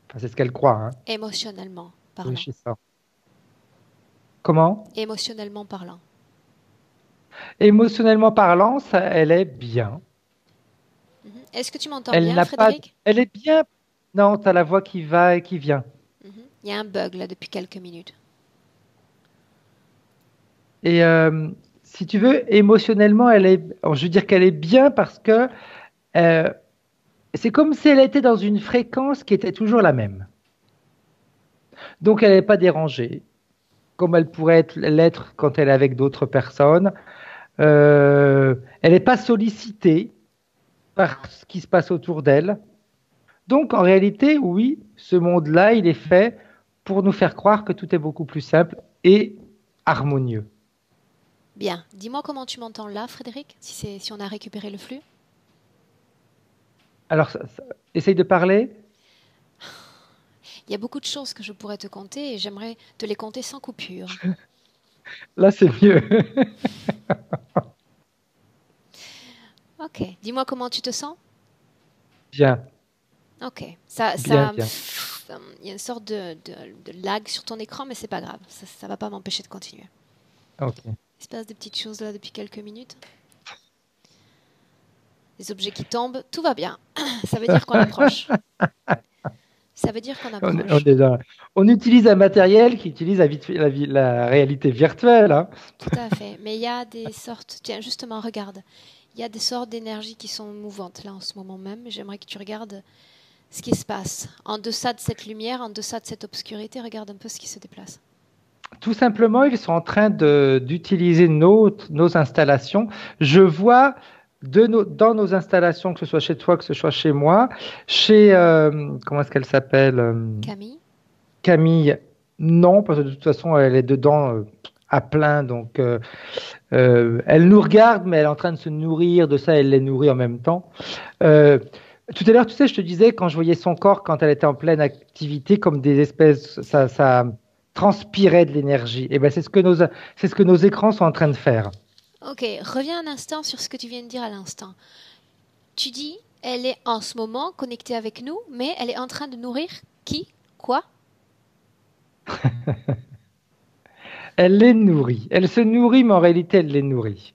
Enfin, c'est ce qu'elle croit, hein, Émotionnellement parlant. enrichissant. Comment? Émotionnellement parlant. Émotionnellement parlant, elle est bien. Est-ce que tu m'entends Elle bien, n'a pas, Frédéric? elle est bien. Non, tu as la voix qui va et qui vient. Il y a un bug là depuis quelques minutes. Et si tu veux, émotionnellement, je veux dire qu'elle est bien parce que euh, c'est comme si elle était dans une fréquence qui était toujours la même. Donc, elle n'est pas dérangée, comme elle pourrait l'être quand elle est avec d'autres personnes. Elle n'est pas sollicitée par ce qui se passe autour d'elle. Donc, en réalité, oui, ce monde-là, il est fait pour nous faire croire que tout est beaucoup plus simple et harmonieux. Bien. Dis-moi comment tu m'entends là, Frédéric, si on a récupéré le flux. Alors, essaye de parler. Il y a beaucoup de choses que je pourrais te compter et j'aimerais te les compter sans coupure. Là, c'est mieux. Ok. Dis-moi comment tu te sens. Bien, Ok. bien, bien. Il y a une sorte de lag sur ton écran, mais c'est pas grave. Ça va pas m'empêcher de continuer. Ok. Il se passe des petites choses là depuis quelques minutes. Des objets qui tombent, tout va bien. Ça veut dire qu'on approche. Ça veut dire qu'on On approche. est on utilise un matériel qui utilise la réalité virtuelle, hein. Tout à fait. Mais il y a des sortes. Tiens, justement, regarde. Il y a des sortes d'énergies qui sont mouvantes là en ce moment même. J'aimerais que tu regardes ce qui se passe. En deçà de cette lumière, en deçà de cette obscurité, regarde un peu ce qui se déplace. Tout simplement, ils sont en train d'utiliser nos installations. Je vois dans nos installations, que ce soit chez toi, que ce soit chez moi, comment est-ce qu'elle s'appelle? Camille? Camille, non, parce que de toute façon, elle est dedans à plein. Donc, elle nous regarde, mais elle est en train de se nourrir de ça, elle les nourrit en même temps. Euh, Tout à l'heure, tu sais, je te disais, quand je voyais son corps, quand elle était en pleine activité, comme des espèces, ça transpirait de l'énergie. Et ben, c'est ce que nos écrans sont en train de faire. Ok, reviens un instant sur ce que tu viens de dire à l'instant. Tu dis, elle est en ce moment connectée avec nous, mais elle est en train de nourrir qui? Quoi? Elle les nourrit. Elle se nourrit, mais en réalité, elle les nourrit.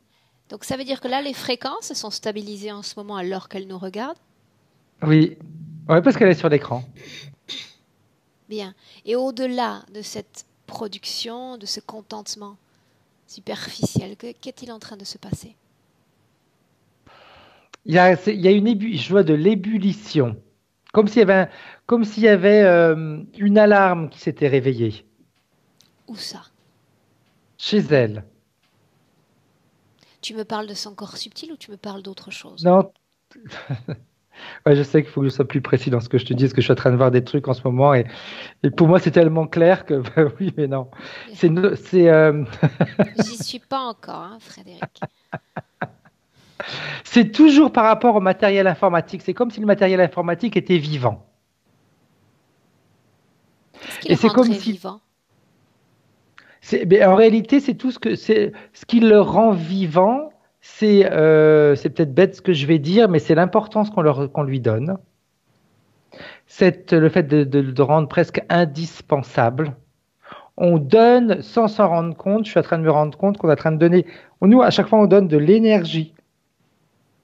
Donc ça veut dire que là, les fréquences sont stabilisées en ce moment alors qu'elle nous regarde. Oui, ouais, parce qu'elle est sur l'écran. Bien. Et au-delà de cette production, de ce contentement superficiel, qu'est-il en train de se passer? il y a je vois de l'ébullition. Comme s'il y avait, comme s'il y avait une alarme qui s'était réveillée Où ça? chez elle. Tu me parles de son corps subtil ou tu me parles d'autre chose? Non, ouais, je sais qu'il faut que je sois plus précis dans ce que je te dis, parce que je suis en train de voir des trucs en ce moment, et pour moi c'est tellement clair que bah oui, mais non. C'est J'y suis pas encore, hein, Frédéric. c'est toujours par rapport au matériel informatique. C'est comme si le matériel informatique était vivant. Qu'est-ce qui le Et c'est comme rendrait si, vivant? mais en réalité, c'est tout ce qui le rend vivant. C'est peut-être bête ce que je vais dire, mais c'est l'importance qu'on lui donne. C'est le fait de le rendre presque indispensable. On donne sans s'en rendre compte. Je suis en train de me rendre compte qu'on est en train de donner. Nous, à chaque fois, on donne de l'énergie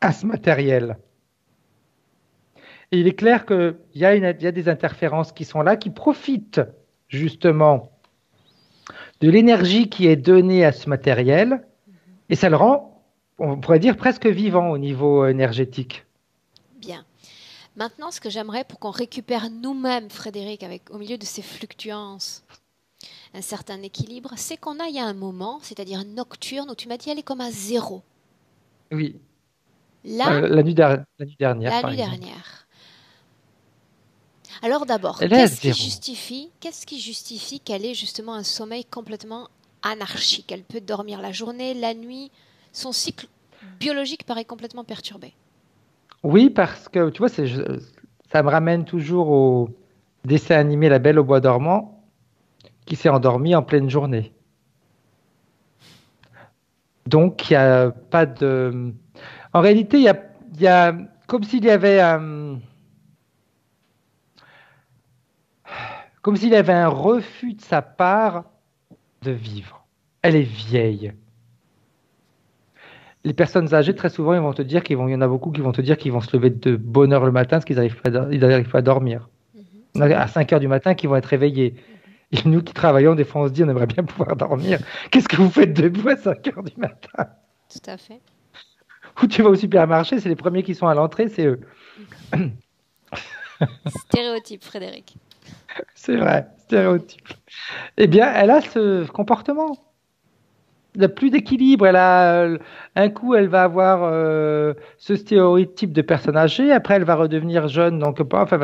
à ce matériel. Et il est clair il y a des interférences qui sont là, qui profitent justement de l'énergie qui est donnée à ce matériel, et ça le rend, on pourrait dire, presque vivant au niveau énergétique. Bien. Maintenant, ce que j'aimerais pour qu'on récupère nous-mêmes, Frédéric, au milieu de ces fluctuances, un certain équilibre, c'est qu'on aille à un moment, c'est-à-dire nocturne, où tu m'as dit elle est comme à zéro. Oui. Là, La nuit dernière, la par nuit exemple. dernière. Alors d'abord, Elle est à zéro. qu'est-ce qui justifie qu'elle ait justement un sommeil complètement anarchique? Elle peut dormir la journée, la nuit, son cycle biologique paraît complètement perturbé. Oui, parce que, tu vois, ça me ramène toujours au dessin animé La Belle au bois dormant, qui s'est endormie en pleine journée. Donc, il n'y a pas de... En réalité, il y a comme s'il y avait comme s'il y avait un refus de sa part de vivre. Elle est vieille. Les personnes âgées, très souvent, il y en a beaucoup qui vont te dire qu'ils vont se lever de bonne heure le matin parce qu'ils n'arrivent pas à dormir. Mhm. Il y en a à 5 heures du matin qui vont être réveillés. Et nous qui travaillons, des fois, on se dit, on aimerait bien pouvoir dormir. Qu'est-ce que vous faites debout à 5 heures du matin? Tout à fait. Ou tu vas au supermarché, c'est les premiers qui sont à l'entrée, c'est eux. Stéréotype, Frédéric. C'est vrai, stéréotype. Eh bien, elle a ce comportement. Il n'y a plus d'équilibre. Un coup, elle va avoir ce stéréotype de personne âgée. Après, elle va redevenir jeune, donc paf, elle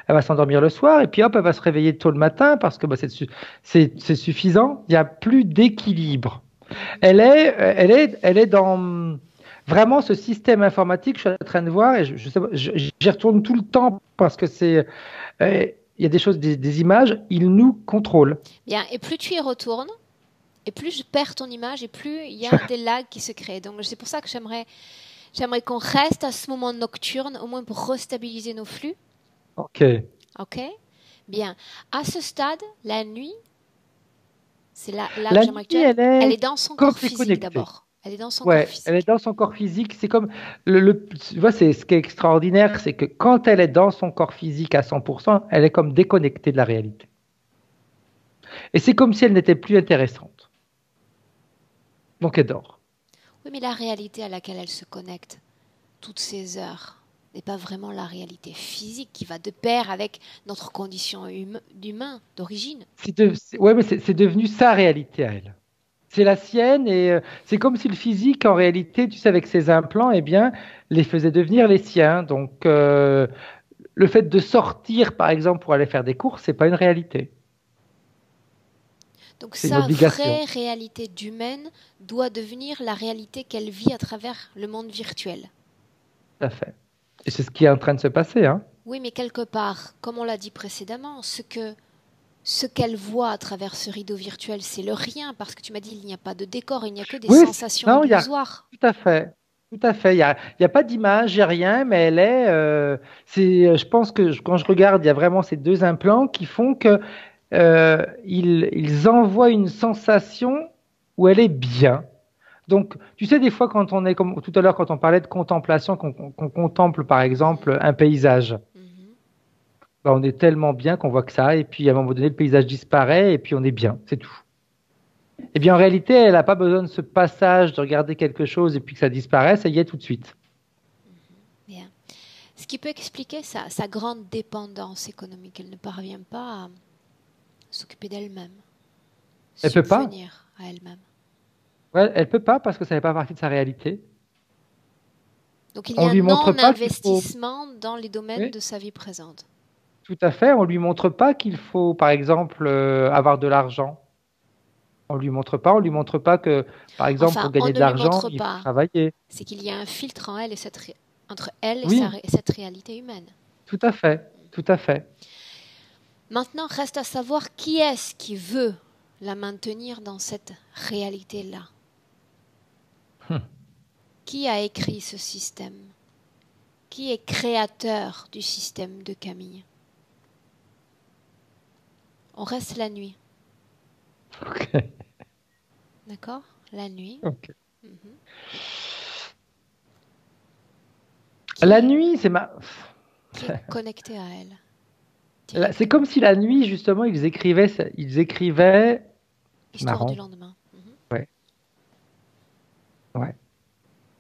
va s'endormir le soir, et puis hop, elle va se réveiller tôt le matin parce que bah, c'est suffisant. Il n'y a plus d'équilibre. Elle est dans vraiment ce système informatique. Je suis en train de voir et j'y retourne tout le temps parce que il y a des choses, des images, il nous contrôle. Bien, et plus tu y retournes, et plus je perds ton image, et plus il y a des lags qui se créent. Donc c'est pour ça que j'aimerais qu'on reste à ce moment nocturne, au moins pour restabiliser nos flux. Ok. Ok? Bien. À ce stade, la nuit, c'est là que La j'aimerais que tu nuit, ailles. elle Elle est est dans son comme corps physique déconnectée. d'abord. Elle est dans son corps Ouais, elle est physique. dans son corps physique. C'est comme tu vois, c'est ce qui est extraordinaire, c'est que quand elle est dans son corps physique à 100%, elle est comme déconnectée de la réalité. Et c'est comme si elle n'était plus intéressante. Donc elle dort. Oui, mais la réalité à laquelle elle se connecte toutes ces heures n'est pas vraiment la réalité physique qui va de pair avec notre condition d'humain d'origine. Ouais, mais c'est devenu sa réalité à elle. C'est la sienne et c'est comme si le physique, en réalité, tu sais, avec ses implants, eh bien, les faisait devenir les siens. Donc, le fait de sortir, par exemple, pour aller faire des courses, c'est pas une réalité. Donc C'est une sa obligation. vraie réalité d'humaine doit devenir la réalité qu'elle vit à travers le monde virtuel. Tout à fait. Et c'est ce qui est en train de se passer, hein. Oui, mais quelque part, comme on l'a dit précédemment, ce qu'elle voit à travers ce rideau virtuel, c'est le rien, parce que tu m'as dit il n'y a pas de décor, il n'y a que des Oui, sensations non, il y a illusoires. tout à fait. Tout à fait. Il y a pas d'image, il n'y a rien, mais je pense que quand je regarde, il y a vraiment ces deux implants qui font que ils envoient une sensation où elle est bien. Donc, tu sais, des fois, quand on est, comme tout à l'heure, quand on parlait de contemplation, qu'on contemple, par exemple, un paysage, Mhm. bah, on est tellement bien qu'on voit que ça, et puis à un moment donné, le paysage disparaît, et puis on est bien, c'est tout. Eh bien, en réalité, elle n'a pas besoin de ce passage, de regarder quelque chose, et puis que ça disparaisse, ça y est tout de suite. qui peut expliquer sa grande dépendance économique. Elle ne parvient pas à s'occuper d'elle-même, Elle peut pas. subvenir à elle-même. Ouais, elle peut pas parce que ça n'est pas partie de sa réalité. Donc il y On a un lui montre pas qu'il faut. non-investissement dans les domaines Oui, de sa vie présente. tout à fait. On lui montre pas qu'il faut, par exemple, avoir de l'argent. On lui montre pas. On lui montre pas que, par exemple, pour Enfin, on gagner de ne lui l'argent, montre il faut pas. travailler. C'est qu'il y a un filtre en elle et entre elle et Oui, cette réalité humaine. tout à fait, tout à fait. Maintenant, reste à savoir qui est-ce qui veut la maintenir dans cette réalité-là. Hum. Qui a écrit ce système? Qui est créateur du système de Camille? On reste la nuit, Ok, d'accord? La nuit. ok. Mhm. La Qui, nuit, qui est connecté à elle c'est directement? comme si la nuit, justement, ils écrivaient. C'est Histoire du marrant. lendemain. Mhm. Ouais, ouais.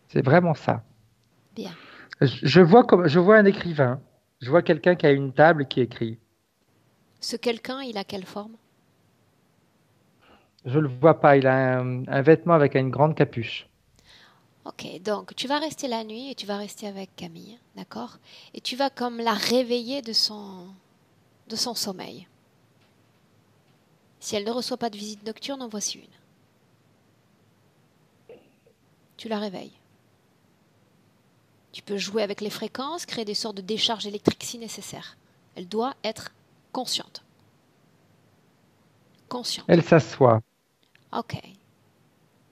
C'est vraiment ça. Bien. Je vois un écrivain. Je vois quelqu'un qui a une table et qui écrit. Ce quelqu'un, il a quelle forme? Je le vois pas. Il a un vêtement avec une grande capuche. Ok, donc tu vas rester la nuit et tu vas rester avec Camille, d'accord? Et tu vas comme la réveiller de son sommeil. Si elle ne reçoit pas de visite nocturne, en voici une. Tu la réveilles. Tu peux jouer avec les fréquences, créer des sortes de décharges électriques si nécessaire. Elle doit être consciente. Consciente. Elle s'assoit. Ok.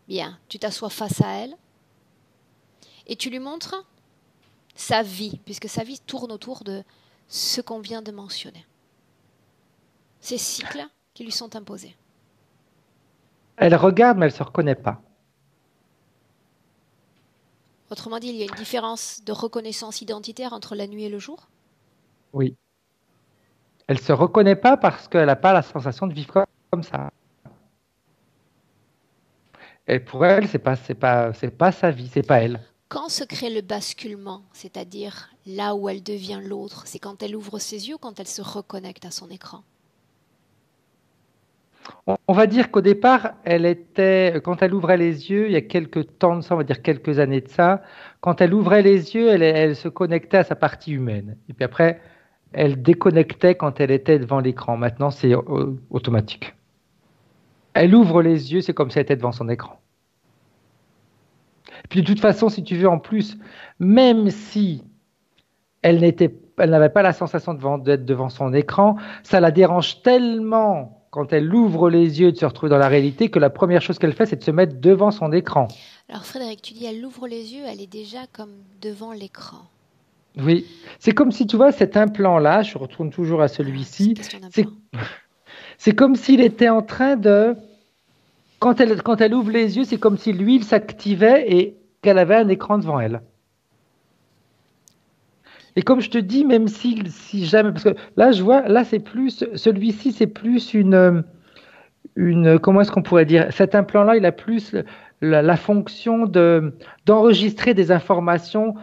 Bien. Tu t'assois face à elle et tu lui montres sa vie, puisque sa vie tourne autour de ce qu'on vient de mentionner. Ces cycles qui lui sont imposés. Elle regarde, mais elle se reconnaît pas. Autrement dit, il y a une différence de reconnaissance identitaire entre la nuit et le jour. Oui. Elle se reconnaît pas parce qu'elle n'a pas la sensation de vivre comme ça. Et pour elle, c'est pas sa vie, c'est pas elle. Quand se crée le basculement, c'est-à-dire là où elle devient l'autre, c'est quand elle ouvre ses yeux ou quand elle se reconnecte à son écran? On va dire qu'au départ, quand elle ouvrait les yeux, il y a quelques temps de ça, on va dire quelques années de ça, quand elle ouvrait les yeux, elle se connectait à sa partie humaine. Et puis après, elle déconnectait quand elle était devant l'écran. Maintenant, c'est automatique. Elle ouvre les yeux, c'est comme si elle était devant son écran. Et puis de toute façon, si tu veux, en plus, même si elle n'avait pas la sensation d'être devant son écran, ça la dérange tellement quand elle ouvre les yeux de se retrouver dans la réalité que la première chose qu'elle fait, c'est de se mettre devant son écran. Alors Frédéric, tu dis elle ouvre les yeux, elle est déjà comme devant l'écran. Oui, c'est comme si tu vois cet implant-là, je retourne toujours à Ah, c'est celui-ci, question c'est d'implant. c'est comme s'il était en train de, quand elle ouvre les yeux, c'est comme si l'huile s'activait et qu'elle avait un écran devant elle. Et comme je te dis, même si jamais, parce que là, je vois, là, c'est plus, celui-ci, c'est plus comment est-ce qu'on pourrait dire, cet implant-là, il a plus la fonction d'enregistrer des informations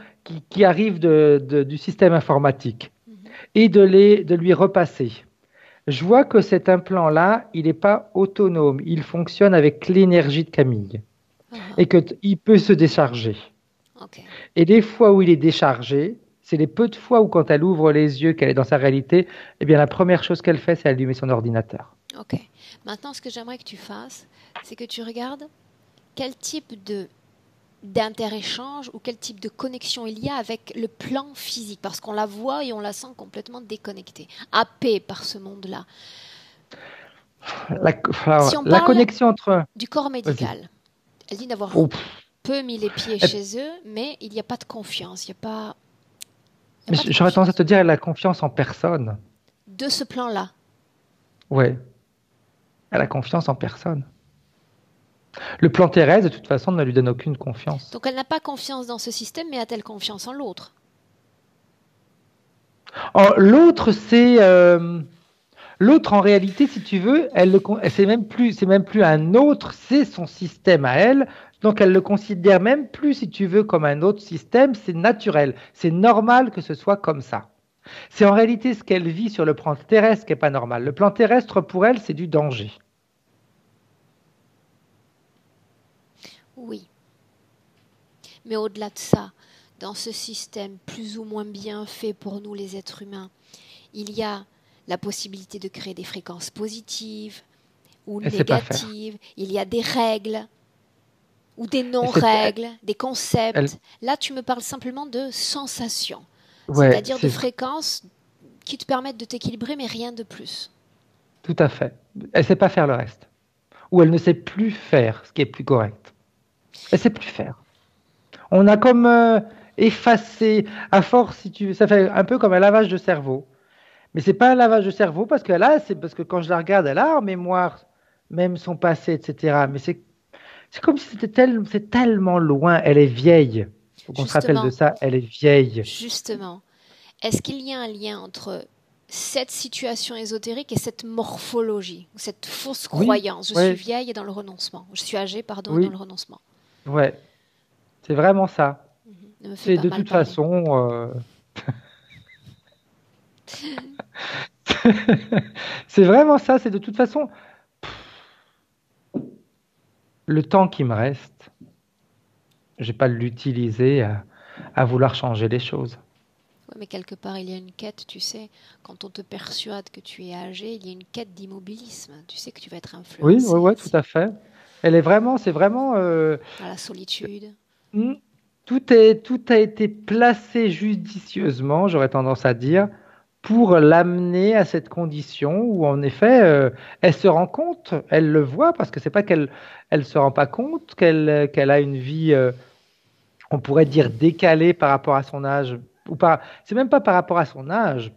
qui arrivent du système informatique Mhm. et de lui repasser. Je vois que cet implant-là, il n'est pas autonome, il fonctionne avec l'énergie de Camille Ah, et qu'il peut se décharger. ok. Et les fois où il est déchargé, c'est les peu de fois où quand elle ouvre les yeux, qu'elle est dans sa réalité, eh bien la première chose qu'elle fait, c'est allumer son ordinateur. Ok. Maintenant, ce que j'aimerais que tu fasses, c'est que tu regardes quel type d'inter-échange ou quel type de connexion il y a avec le plan physique, parce qu'on la voit et on la sent complètement déconnectée, happée par ce monde-là. Si on La parle connexion entre... du corps Vas-y. médical, elle dit d'avoir Oh, peu mis les pieds eh, chez eux, mais il n'y a pas de confiance, il y a pas de j'aurais tendance à confiance te dire, elle a confiance en personne. de ce plan-là. Ouais, elle a confiance en personne. Le plan Thérèse, de toute façon, ne lui donne aucune confiance. Donc elle n'a pas confiance dans ce système, mais a-t-elle confiance en l'autre? Oh, l'autre, L'autre, en réalité, si tu veux, c'est même plus un autre, c'est son système à elle. Donc, elle le considère même plus, si tu veux, comme un autre système. C'est naturel. C'est normal que ce soit comme ça. C'est en réalité ce qu'elle vit sur le plan terrestre qui n'est pas normal. Le plan terrestre, pour elle, c'est du danger. Oui, mais au-delà de ça, dans ce système plus ou moins bien fait pour nous les êtres humains, il y a la possibilité de créer des fréquences positives ou Elle ne sait pas faire. négatives, il y a des règles ou des Elle sait pas- non-règles, des elle- concepts. Là, tu me parles simplement de sensations, ouais, c'est-à-dire de fréquences qui te permettent de t'équilibrer, mais rien de plus. tout à fait. Elle ne sait pas faire le reste. Ou elle ne sait plus faire ce qui est plus correct. Elle ne sait plus faire. On a comme effacé, à force, si tu veux, ça fait un peu comme un lavage de cerveau. Mais c'est pas un lavage de cerveau parce que là, c'est parce que quand je la regarde, elle a en mémoire même son passé, etc. Mais c'est comme si c'est tellement loin. Elle est vieille. Faut qu'on se rappelle de Justement, ça. Elle est vieille. justement, est-ce qu'il y a un lien entre cette situation ésotérique et cette morphologie, ou cette fausse Oui, croyance? Je suis ouais, vieille et dans le renoncement. Je suis âgée, pardon, et dans oui, le renoncement. ouais. C'est vraiment ça. Ne me fais C'est pas de mal toute parler. façon, c'est vraiment ça. C'est de toute façon le temps qui me reste. Je vais pas l'utiliser à vouloir changer les choses. Ouais, mais quelque part, il y a une quête, tu sais. Quand on te persuade que tu es âgé, il y a une quête d'immobilisme. Tu sais que tu vas être Oui, oui, influencé ouais, tout ainsi. à fait. Elle est vraiment, c'est vraiment, Dans la solitude. hmm, tout a été placé judicieusement, j'aurais tendance à dire, pour l'amener à cette condition où, en effet, elle se rend compte, elle le voit, parce que c'est pas elle se rend pas compte qu'elle a une vie, on pourrait dire décalée par rapport à son âge, ou pas, c'est même pas par rapport à son âge,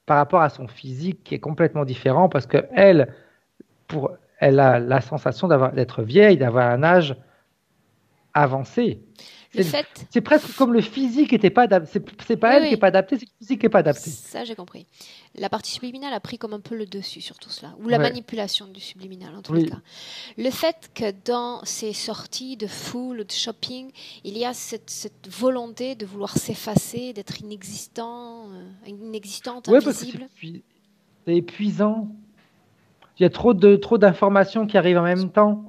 par rapport à son physique qui est complètement différent, parce que pour, elle a la sensation d'être vieille, d'avoir un âge avancé. Le C'est fait, c'est presque comme le physique n'était pas adapté. C'est pas oui, elle qui est oui, pas adaptée, c'est le physique qui est pas adapté. ça j'ai compris. La partie subliminale a pris comme un peu le dessus sur tout cela, ou la Ouais, manipulation du subliminal en tous les oui, cas. Le fait que dans ces sorties de foule ou de shopping, il y a cette volonté de vouloir s'effacer, d'être inexistant, inexistante, ouais, parce que invisible. c'est épuisant. Il y a trop d'informations qui arrivent en même temps.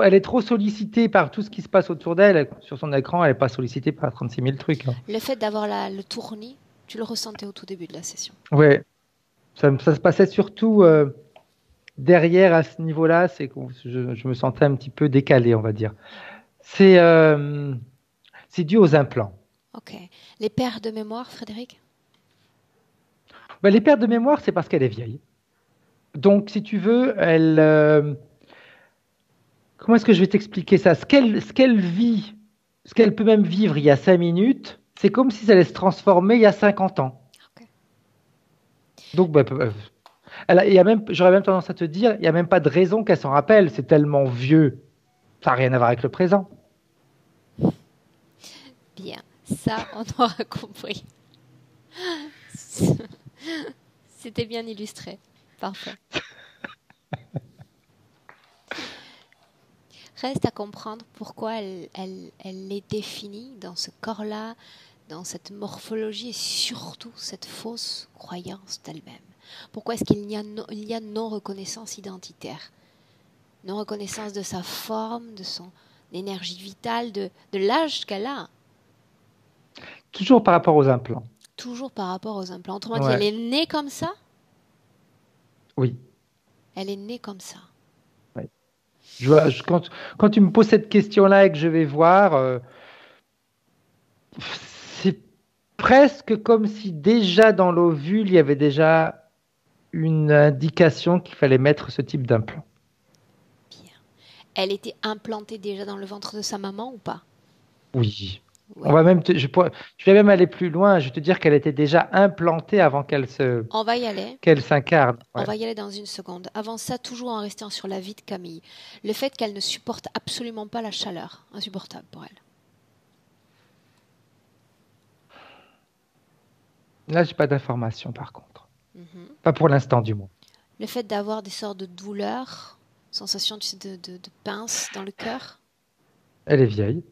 Elle est trop sollicitée par tout ce qui se passe autour d'elle. Sur son écran, elle n'est pas sollicitée par 36 000 trucs, hein. Le fait d'avoir le tournis, tu le ressentais au tout début de la session. Ouais, ça se passait surtout derrière à ce niveau-là. Je me sentais un petit peu décalé, on va dire. C'est c'est dû aux implants. Ok. Les paires de mémoire, Frédéric? Ben, les pertes de mémoire, c'est parce qu'elle est vieille. Donc, si tu veux, comment est-ce que je vais t'expliquer ça? Ce qu'elle vit, ce qu'elle peut même vivre il y a 5 minutes, c'est comme si ça allait se transformer il y a 50 ans. Ok. Donc, ben, j'aurais même tendance à te dire, il n'y a même pas de raison qu'elle s'en rappelle. C'est tellement vieux. Ça n'a rien à voir avec le présent. Bien. Ça, on aura compris. C'était bien illustré. Parfait. Reste à comprendre pourquoi elle est définie dans ce corps-là, dans cette morphologie et surtout cette fausse croyance d'elle-même. Pourquoi est-ce il y a non-reconnaissance identitaire? Non-reconnaissance de sa forme, de son énergie vitale, de l'âge qu'elle a, Toujours par rapport aux implants. toujours par rapport aux implants. Autrement dit, elle Ouais, est née comme ça? oui. Elle est née comme ça. Ouais. Quand tu me poses cette question-là et que je vais voir, c'est presque comme si déjà dans l'ovule, il y avait déjà une indication qu'il fallait mettre ce type d'implant. Bien. Elle était implantée déjà dans le ventre de sa maman ou pas? Oui. On Oui. va même je vais même aller plus loin. Je vais te dire qu'elle était déjà implantée avant On va y aller. qu'elle s'incarne. On Ouais. va y aller dans une seconde. Avant ça, toujours en restant sur la vie de Camille. Le fait qu'elle ne supporte absolument pas la chaleur. Insupportable pour elle. Là, j'ai pas d'informations par contre. Mhm. Pas pour l'instant, du moins. Le fait d'avoir des sortes de douleurs, sensation tu sais, de pince dans le cœur. Elle est vieille.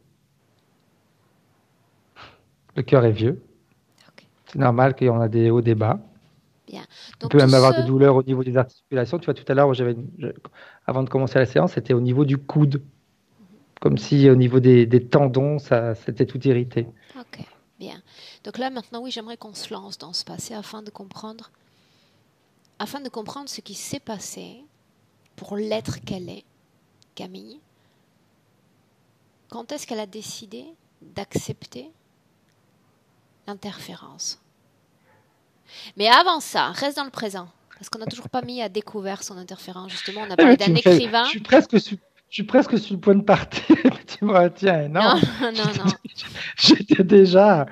Le cœur est vieux. Ok, C'est normal qu'il y en a des hauts, des bas. bien. On Donc peut tout même avoir des ce... douleurs au niveau des articulations. Tu vois, tout à l'heure, avant de commencer la séance, c'était au niveau du coude. Comme si au niveau des tendons, ça, c'était tout irrité. Ok, bien. Donc là, maintenant, oui, j'aimerais qu'on se lance dans ce passé afin de comprendre ce qui s'est passé pour l'être qu'elle est, Camille. Quand est-ce qu'elle a décidé d'accepter l'interférence? Mais avant ça, reste dans le présent. Parce qu'on n'a toujours pas mis à découvert son interférence. Justement, on a Eh, mais parlé tu d'un me fais, écrivain. je suis presque sur le point de partir. Tu me retiens, Non, non? non, non. J'étais déjà.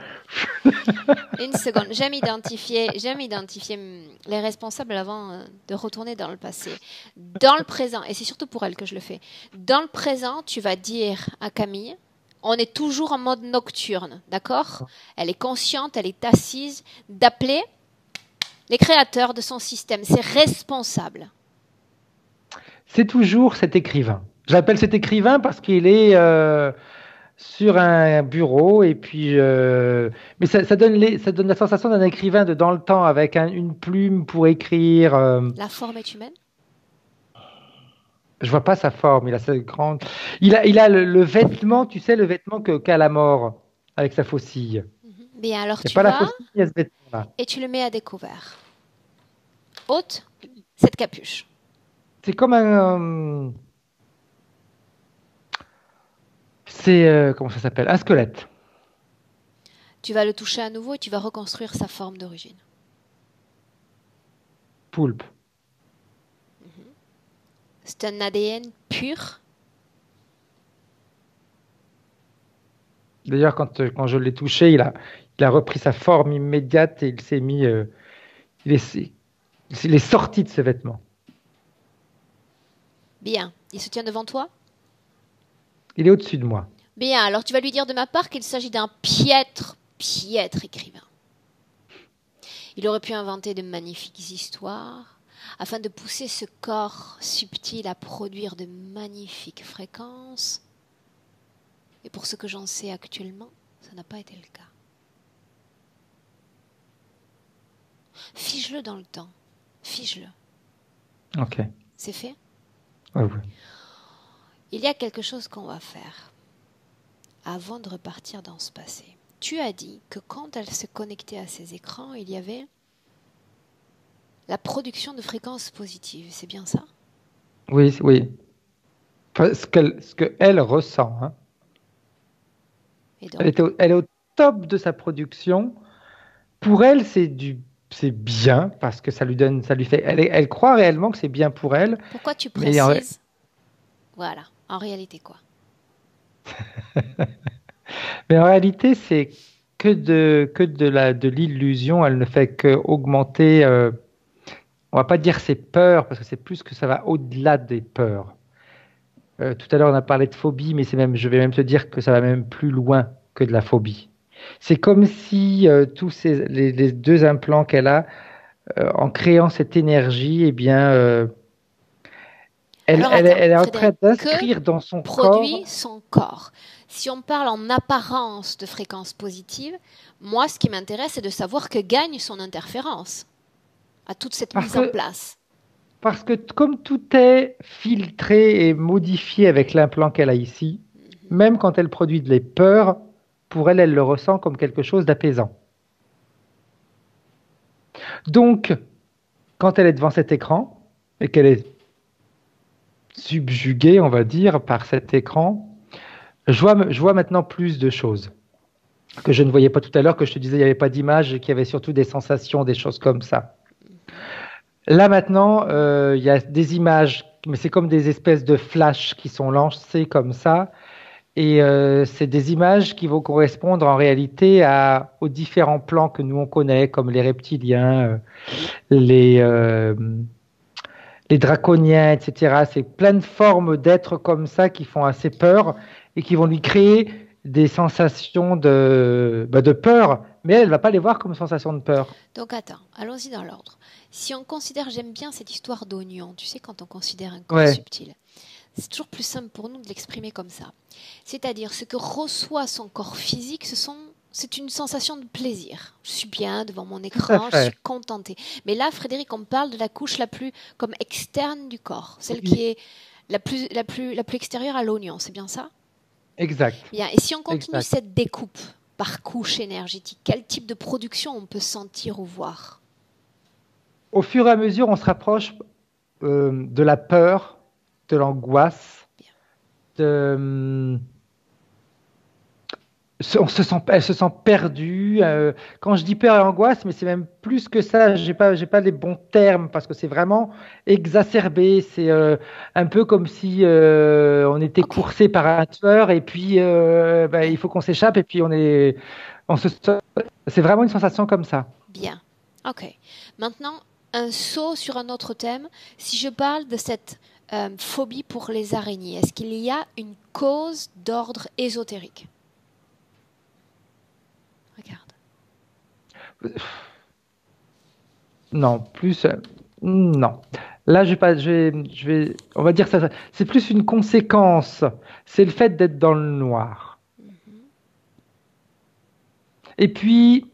Une seconde. J'aime identifier les responsables avant de retourner dans le passé. Dans le présent, et c'est surtout pour elle que je le fais. Dans le présent, tu vas dire à Camille, on est toujours en mode nocturne, d'accord? Elle est consciente, elle est assise, d'appeler les créateurs de son système. C'est responsable. C'est toujours cet écrivain. J'appelle cet écrivain parce qu'il est sur un bureau et puis. Mais ça donne la sensation d'un écrivain de dans le temps avec une plume pour écrire. La forme est humaine. Je vois pas sa forme. Il a cette grande. Il a le vêtement, tu sais, le vêtement qu'a la mort avec sa faucille. Bien, alors Il n'y a tu pas la vas faucille, il y a ce vêtement-là. et tu le mets à découvert. Ôte cette capuche. C'est comme un. C'est comment ça s'appelle? Un squelette. Tu vas le toucher à nouveau et tu vas reconstruire sa forme d'origine. Poulpe. C'est un ADN pur. D'ailleurs, quand je l'ai touché, il a repris sa forme immédiate et il s'est mis. Il est, il est sorti de ses vêtements. Bien. Il se tient devant toi? Il est au-dessus de moi. Bien. Alors tu vas lui dire de ma part qu'il s'agit d'un piètre écrivain. Il aurait pu inventer de magnifiques histoires afin de pousser ce corps subtil à produire de magnifiques fréquences. Et pour ce que j'en sais actuellement, ça n'a pas été le cas. Fige-le dans le temps. Fige-le. Ok. C'est fait? Ouais, ouais. Il y a quelque chose qu'on va faire avant de repartir dans ce passé. Tu as dit que quand elle se connectait à ces écrans, il y avait la production de fréquences positives. C'est bien ça? Oui, oui. Enfin, ce qu'elle ressent. Hein. Et donc, Elle est au top de sa production. Pour elle, c'est bien parce que ça lui fait. Elle croit réellement que c'est bien pour elle. pourquoi tu Mais précises? Voilà. En réalité, quoi? mais en réalité, c'est de l'illusion. Elle ne fait qu'augmenter. On va pas dire ses peurs parce que c'est plus que ça va au-delà des peurs. Tout à l'heure, on a parlé de phobie, mais je vais même te dire que ça va même plus loin que de la phobie. C'est comme si les deux implants qu'elle a, en créant cette énergie, eh bien, Alors attends, elle est en train Frédéric, d'inscrire dans son produit corps. son corps. Si on parle en apparence de fréquences positives, moi, ce qui m'intéresse, c'est de savoir que gagne son interférence à toute cette mise en place. Parce que comme tout est filtré et modifié avec l'implant qu'elle a ici, même quand elle produit des peurs, pour elle, elle le ressent comme quelque chose d'apaisant. Donc, quand elle est devant cet écran et qu'elle est subjuguée, on va dire, par cet écran, je vois maintenant plus de choses que je ne voyais pas tout à l'heure, que je te disais, il n'y avait pas d'image et qu'il y avait surtout des sensations, des choses comme ça. Là maintenant, il y a des images, mais c'est comme des espèces de flashs qui sont lancés comme ça. Et c'est des images qui vont correspondre en réalité aux différents plans que nous on connaît, comme les reptiliens, les draconiens, etc. C'est plein de formes d'êtres comme ça qui font assez peur et qui vont lui créer des sensations de peur, mais elle ne va pas les voir comme sensation de peur. Donc attends, allons-y dans l'ordre. Si on considère, j'aime bien cette histoire d'oignon, tu sais, quand on considère un corps Ouais, subtil, c'est toujours plus simple pour nous de l'exprimer comme ça. C'est-à-dire, ce que reçoit son corps physique, c'est une sensation de plaisir. Je suis bien devant mon tout à écran, je suis fait. contentée. Mais là, Frédéric, on me parle de la couche la plus comme externe du corps, celle qui Oui, est la plus extérieure à l'oignon, c'est bien ça? exact, Bien. Et si on continue exact. cette découpe par couche énergétique, quel type de production on peut sentir ou voir? Au fur et à mesure, on se rapproche de la peur, de l'angoisse, Bien. de, elle se sent perdue. Quand je dis peur et angoisse, mais c'est même plus que ça. J'ai pas les bons termes parce que c'est vraiment exacerbé. C'est un peu comme si on était Ok, coursé par un tueur et puis bah, bien, il faut qu'on s'échappe et puis on se, c'est vraiment une sensation comme ça. bien. Ok. Maintenant, un saut sur un autre thème. Si je parle de cette phobie pour les araignées, est-ce qu'il y a une cause d'ordre ésotérique? Regarde. Non, plus non. Là, je vais pas, on va dire ça. C'est plus une conséquence. C'est le fait d'être dans le noir. Mhm. Et puis,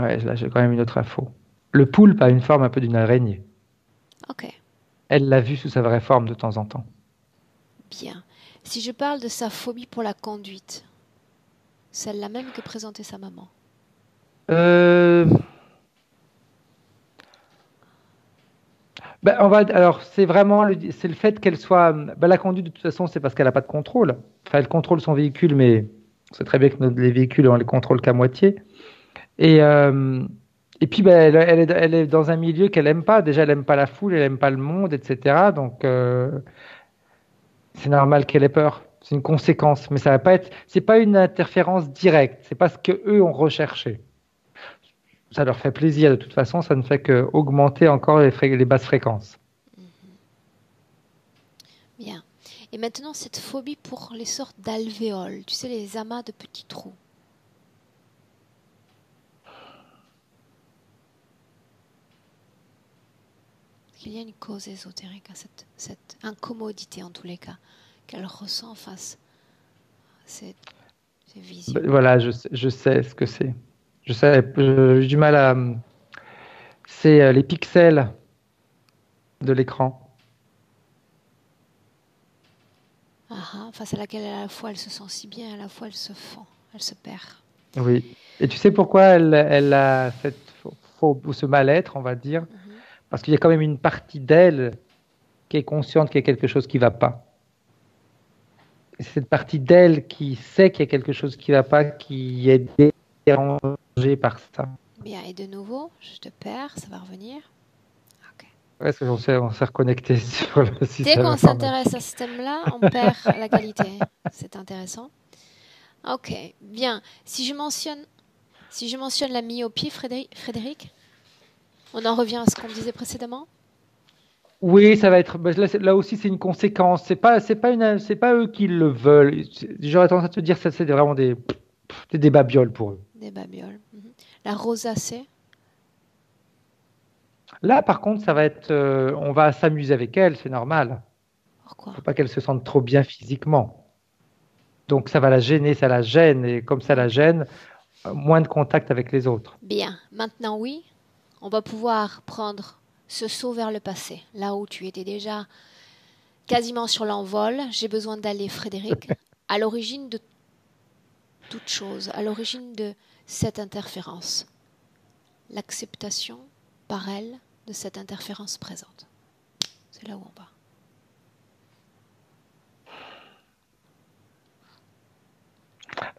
ouais, là, j'ai quand même une autre info. Le poulpe a une forme un peu d'une araignée. Ok, Elle l'a vu sous sa vraie forme de temps en temps. bien. Si je parle de sa phobie pour la conduite, celle-là même que présentait sa maman. Euh, alors, c'est vraiment c'est le fait qu'elle soit. Ben, la conduite, de toute façon, c'est parce qu'elle n'a pas de contrôle. Enfin, elle contrôle son véhicule, mais c'est très bien que les véhicules, on les contrôle qu'à moitié. Et, euh, et puis, ben, elle est dans un milieu qu'elle aime pas. Déjà, elle aime pas la foule, elle aime pas le monde, etc. Donc, c'est normal qu'elle ait peur. C'est une conséquence, mais ça va pas être. C'est pas une interférence directe. C'est pas ce que eux ont recherché. Ça leur fait plaisir de toute façon. Ça ne fait que augmenter encore les basses fréquences. Bien. Et maintenant, cette phobie pour les sortes d'alvéoles, tu sais, les amas de petits trous. Qu'il y a une cause ésotérique à cette incommodité, en tous les cas, qu'elle ressent face à ces Ben, visions. voilà, je sais ce que c'est. Je sais. J'ai du mal à. C'est les pixels de l'écran. Ah, ah, face à laquelle à la fois elle se sent si bien, à la fois elle se fend, elle se perd. Oui. Et tu sais pourquoi elle a ou ce mal-être, on va dire? Mhm. Parce qu'il y a quand même une partie d'elle qui est consciente qu'il y a quelque chose qui ne va pas. Et c'est cette partie d'elle qui sait qu'il y a quelque chose qui ne va pas, qui est dérangée par ça. Bien, et de nouveau, je te perds, ça va revenir. Ok. Est-ce on s'est reconnecté sur le Dès système qu'on s'intéresse à informatique? ce thème-là, on perd la qualité. C'est intéressant. Ok, bien. Si je mentionne la myopie, Frédéric, on en revient à ce qu'on disait précédemment. Oui, ça va être. Ben, là, là aussi, c'est une conséquence. C'est pas eux qui le veulent. J'aurais tendance à te dire que ça, c'est vraiment des babioles pour eux. Des babioles. Mhm. La rosacée. Là, par contre, ça va être. On va s'amuser avec elle, c'est normal. Pourquoi? Faut pas qu'elle se sente trop bien physiquement. Donc, ça va la gêner, ça la gêne. Et comme ça la Ok. gêne, moins de contact avec les autres. Bien. Maintenant, oui, on va pouvoir prendre ce saut vers le passé. Là où tu étais déjà quasiment sur l'envol, j'ai besoin d'aller, Frédéric, à l'origine de toute chose, à l'origine de cette interférence. L'acceptation par elle de cette interférence présente. C'est là où on va.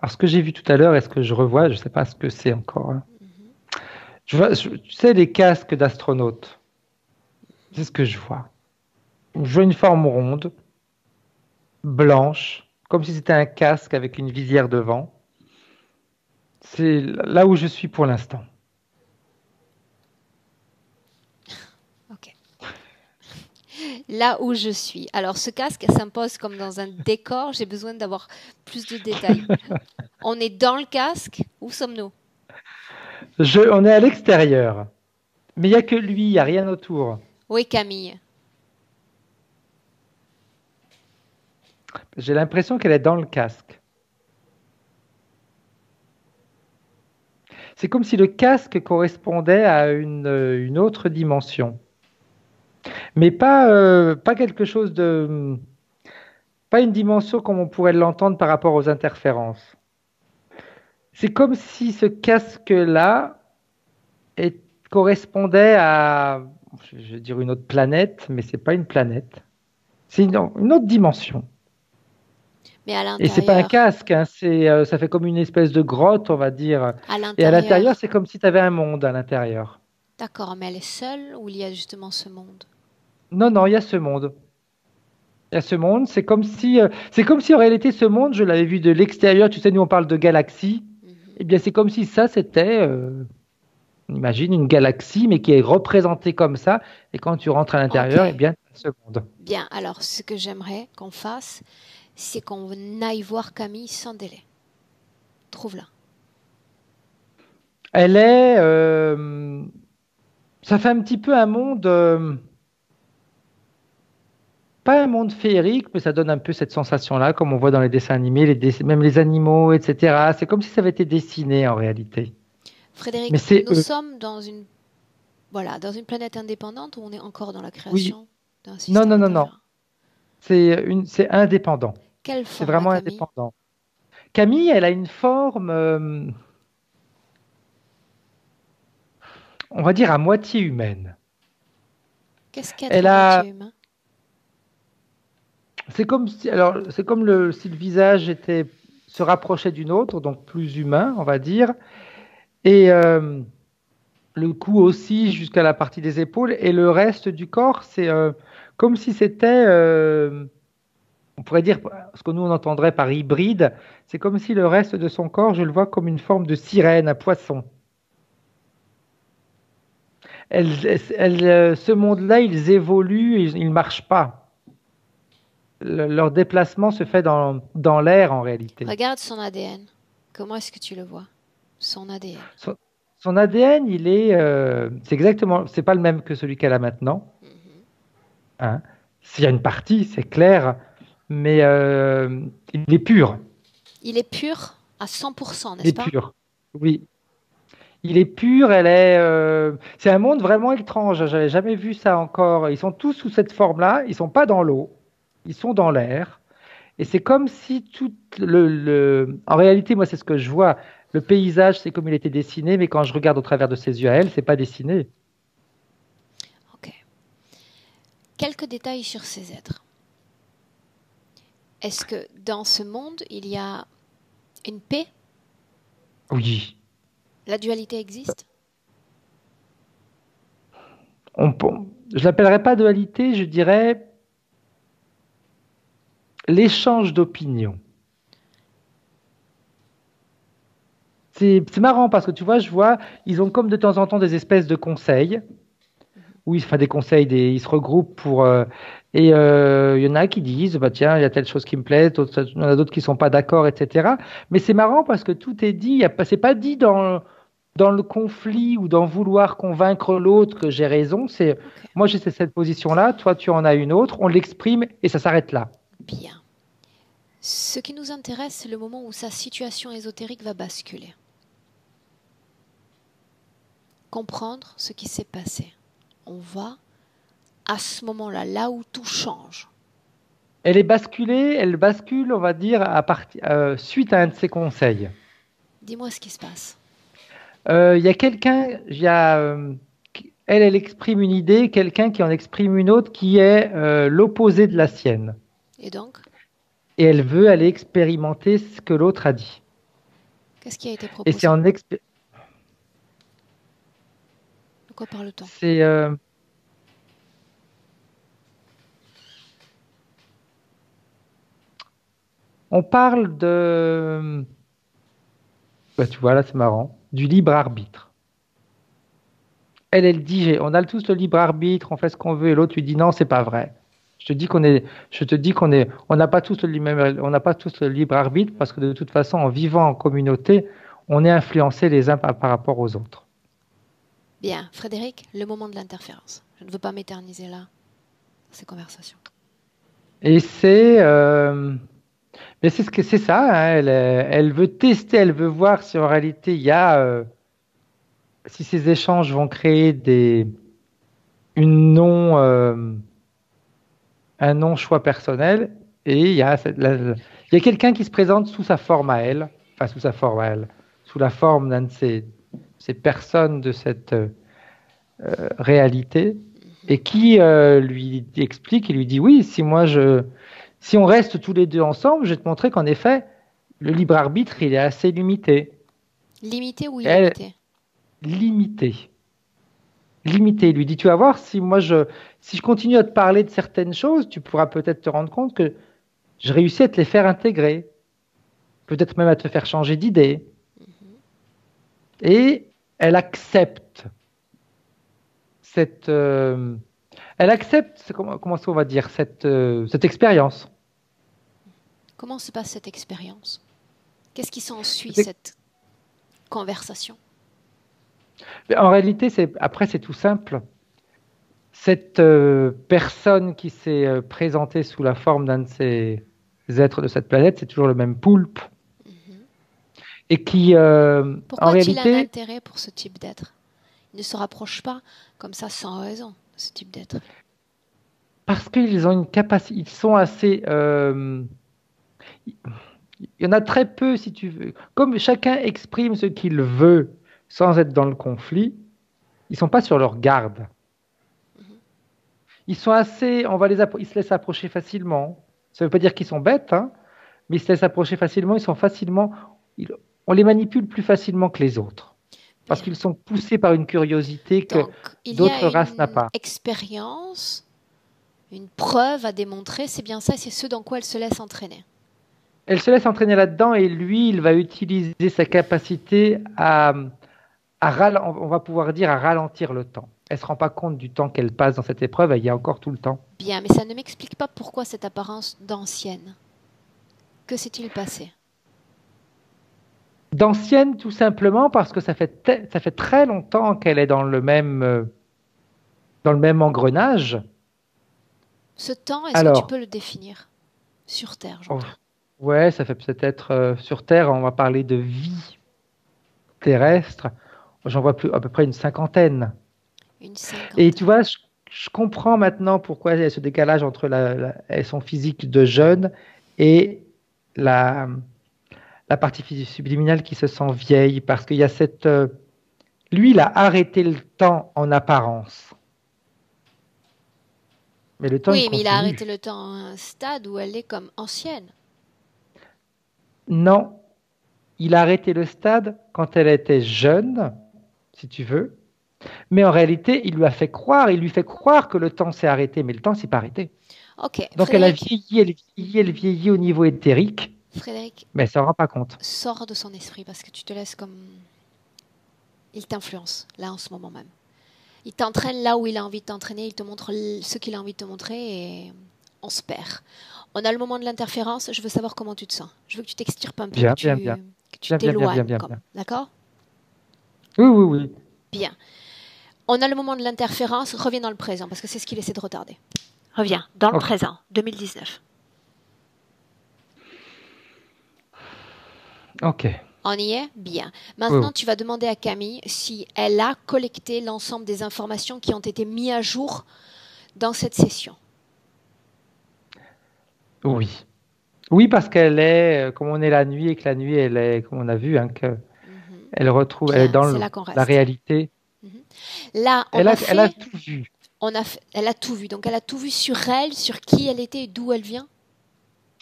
Alors, ce que j'ai vu tout à l'heure et ce que je revois, je ne sais pas ce que c'est encore, hein. Mhm. Tu sais, les casques d'astronautes, c'est ce que je vois. Je vois une forme ronde, blanche, comme si c'était un casque avec une visière devant. C'est là où je suis pour l'instant. Ok. là où je suis. Alors, ce casque s'impose comme dans un décor. J'ai besoin d'avoir plus de détails. On est dans le casque. Où sommes-nous? On est à l'extérieur. Mais il n'y a que lui, il n'y a rien autour. Où est Camille? J'ai l'impression qu'elle est dans le casque. C'est comme si le casque correspondait à une autre dimension. Mais pas quelque chose de... Pas une dimension comme on pourrait l'entendre par rapport aux interférences. C'est comme si ce casque-là correspondait à, je vais dire une autre planète, mais c'est pas une planète. C'est une autre dimension. Mais à Et c'est pas un l'intérieur. casque, hein, ça fait comme une espèce de grotte, on va dire. À Et à l'intérieur. l'intérieur, c'est comme si tu avais un monde à l'intérieur. D'accord, mais elle est seule ou il y a justement ce monde? Non, non, il y a ce monde. Il y a ce monde, c'est comme si en réalité ce monde, je l'avais vu de l'extérieur. Tu sais, nous on parle de galaxies. Mhm. Eh bien, c'est comme si ça, c'était, on imagine une galaxie, mais qui est représentée comme ça. Et quand tu rentres à l'intérieur, Ok. eh bien, t'as ce monde. Bien, alors ce que j'aimerais qu'on fasse, c'est qu'on aille voir Camille sans délai. Trouve-la. Elle est, ça fait un petit peu un monde, pas un monde féerique, mais ça donne un peu cette sensation-là, comme on voit dans les dessins animés, même les animaux, etc. C'est comme si ça avait été dessiné en réalité. Mais Frédéric, c'est nous sommes dans une, voilà, dans une planète indépendante où on est encore dans la oui, création d'un non, système non, non, non. intelligent. C'est indépendant. Quelle C'est forme a vraiment Camille? indépendant. Camille, elle a une forme, on va dire à moitié humaine. Qu'est-ce qu'être Elle à a, moitié humain? c'est comme si le visage se rapprochait d'une autre, donc plus humain, on va dire, et le cou aussi jusqu'à la partie des épaules, et le reste du corps, c'est comme si c'était, on pourrait dire, ce que nous on entendrait par hybride, c'est comme si le reste de son corps, je le vois comme une forme de sirène, un poisson. Ce monde-là, ils évoluent, ils ne marchent pas. Leur déplacement se fait dans l'air en réalité. Regarde son ADN. Comment est-ce que tu le vois? Son ADN. Son, son ADN, c'est pas le même que celui qu'elle a maintenant. Mhm. Hein. S'il y a une partie, c'est clair, mais il est pur. Il est pur à 100%, Il est n'est-ce pas? pur. Oui, il est pur. C'est un monde vraiment étrange. J'avais jamais vu ça encore. Ils sont tous sous cette forme-là. Ils sont pas dans l'eau. Ils sont dans l'air. Et c'est comme si en réalité, moi, c'est ce que je vois. Le paysage, c'est comme il était dessiné, mais quand je regarde au travers de ses yeux à elle, c'est pas dessiné. Ok. Quelques détails sur ces êtres. Est-ce que dans ce monde, il y a une paix? Oui. La dualité existe? Je l'appellerais pas dualité, je dirais l'échange d'opinions. C'est marrant parce que tu vois, ils ont comme de temps en temps des espèces de conseils. Oui, enfin des conseils, ils se regroupent il y en a qui disent, bah tiens, il y a telle chose qui me plaît, il y en a d'autres qui sont pas d'accord, etc. Mais c'est marrant parce que tout est dit, c'est pas dit dans le conflit ou dans vouloir convaincre l'autre que j'ai raison. Ok. Moi j'ai cette position-là, toi tu en as une autre, on l'exprime et ça s'arrête là. Bien. Ce qui nous intéresse, c'est le moment où sa situation ésotérique va basculer. Comprendre ce qui s'est passé. On va à ce moment-là, là où tout change. Elle bascule, on va dire, suite à un de ses conseils. Dis-moi ce qui se passe. Il y a quelqu'un, elle exprime une idée, quelqu'un qui en exprime une autre qui est l'opposé de la sienne. Et donc, Et elle veut aller expérimenter ce que l'autre a dit. qu'est-ce qui a été Et proposé? De quoi parle-t-on? c'est, on parle bah, tu vois là, c'est marrant, du libre arbitre. Elle dit, on a tous le libre arbitre, on fait ce qu'on veut, et l'autre lui dit non, c'est pas vrai. Je te dis on n'a pas tous on n'a pas tous le libre arbitre parce que de toute façon, en vivant en communauté, on est influencé les uns par rapport aux autres. Bien, Frédéric, le moment de l'interférence. Je ne veux pas m'éterniser là, dans ces conversations. Et mais c'est ce que c'est ça. Hein, elle veut tester, elle veut voir si en réalité il y a, si ces échanges vont créer une non, un non-choix personnel. Et il y a quelqu'un qui se présente sous sa forme à elle, enfin sous sa forme à elle, sous la forme d'un de ces personnes de cette réalité, et qui lui explique et lui dit oui, si on reste tous les deux ensemble, je vais te montrer qu'en effet, le libre arbitre, il est assez limité. Limité ou Elle, illimité? limité. Limité. Il lui dit, tu vas voir, si je continue à te parler de certaines choses, tu pourras peut-être te rendre compte que je réussis à te les faire intégrer, peut-être même à te faire changer d'idée. Et elle accepte cette, elle accepte, comment on va dire, cette expérience. Comment se passe cette expérience? Qu'est-ce qui s'ensuit C'est- cette conversation? Mais en réalité, après, c'est tout simple. Cette personne qui s'est présentée sous la forme d'un de ces êtres de cette planète, c'est toujours le même poulpe, et qui, en Pourquoi a-t-il un réalité, intérêt pour ce type d'être? Il ne se rapproche pas comme ça sans raison de ce type d'être. parce qu'ils ont une capacité, ils sont assez, il y en a très peu, si tu veux. Comme chacun exprime ce qu'il veut sans être dans le conflit, ils sont pas sur leur garde. Ils sont assez, ils se laissent approcher facilement. Ça ne veut pas dire qu'ils sont bêtes, hein, mais ils se laissent approcher facilement. Ils- on les manipule plus facilement que les autres parce Bien. qu'ils sont poussés par une curiosité que Donc, il y a d'autres races n'ont une pas. expérience, une preuve à démontrer, c'est bien ça, c'est ce dans quoi elle se laisse entraîner. Elle se laisse entraîner là-dedans et lui, il va utiliser sa capacité on va pouvoir dire à ralentir le temps. Elle se rend pas compte du temps qu'elle passe dans cette épreuve. Il y a encore tout le temps. Bien, mais ça ne m'explique pas pourquoi cette apparence d'ancienne. Que s'est-il passé? D'ancienne, tout simplement parce que ça fait très longtemps qu'elle est dans le même engrenage. Ce temps, est-ce que tu Alors, peux le définir? Sur Terre, oh, j'entends. ouais, ça fait peut-être sur Terre, on va parler de vie terrestre. J'en vois plus, à peu près une cinquantaine. Une Et tu cinquantaine. vois, je comprends maintenant pourquoi il y a ce décalage entre son physique de jeune et la, la partie subliminale qui se sent vieille, parce qu'il y a lui, il a arrêté le temps en apparence, mais le temps, il Oui, mais il a arrêté continue. le temps à un stade où elle est comme ancienne. Non, il a arrêté le stade quand elle était jeune, si tu veux, mais en réalité, il lui fait croire que le temps s'est arrêté, mais le temps s'est pas arrêté. Ok, Donc elle vieillit au niveau éthérique, Frédéric, mais elle s'en rend pas compte. sors de son esprit parce que tu te laisses comme... Il t'influence, là, en ce moment même. Il t'entraîne là où il a envie de t'entraîner, il te montre ce qu'il a envie de te montrer et on se perd. On a le moment de l'interférence, je veux savoir comment tu te sens. Je veux que tu t'extirpes un peu, Bien, bien, bien, que tu bien, bien, bien, bien, t'éloignes, bien, comme. bien. D'accord? Oui, oui, oui. Bien. On a le moment de l'interférence, reviens dans le présent, parce que c'est ce qu'il essaie de retarder. Reviens, dans le Ok, présent, 2019. ok. On y est? Bien. Oui, Maintenant, tu vas demander à Camille si elle a collecté l'ensemble des informations qui ont été mises à jour dans cette session. oui. Oui, parce qu'elle est, comme on est la nuit et que la nuit, elle est, comme on a vu, hein, Mhm. elle est Bien, dans c'est là qu'on la reste. réalité. Mhm. Là, Elle a tout vu. elle a tout vu. Donc, elle a tout vu sur elle, sur qui elle était et d'où elle vient?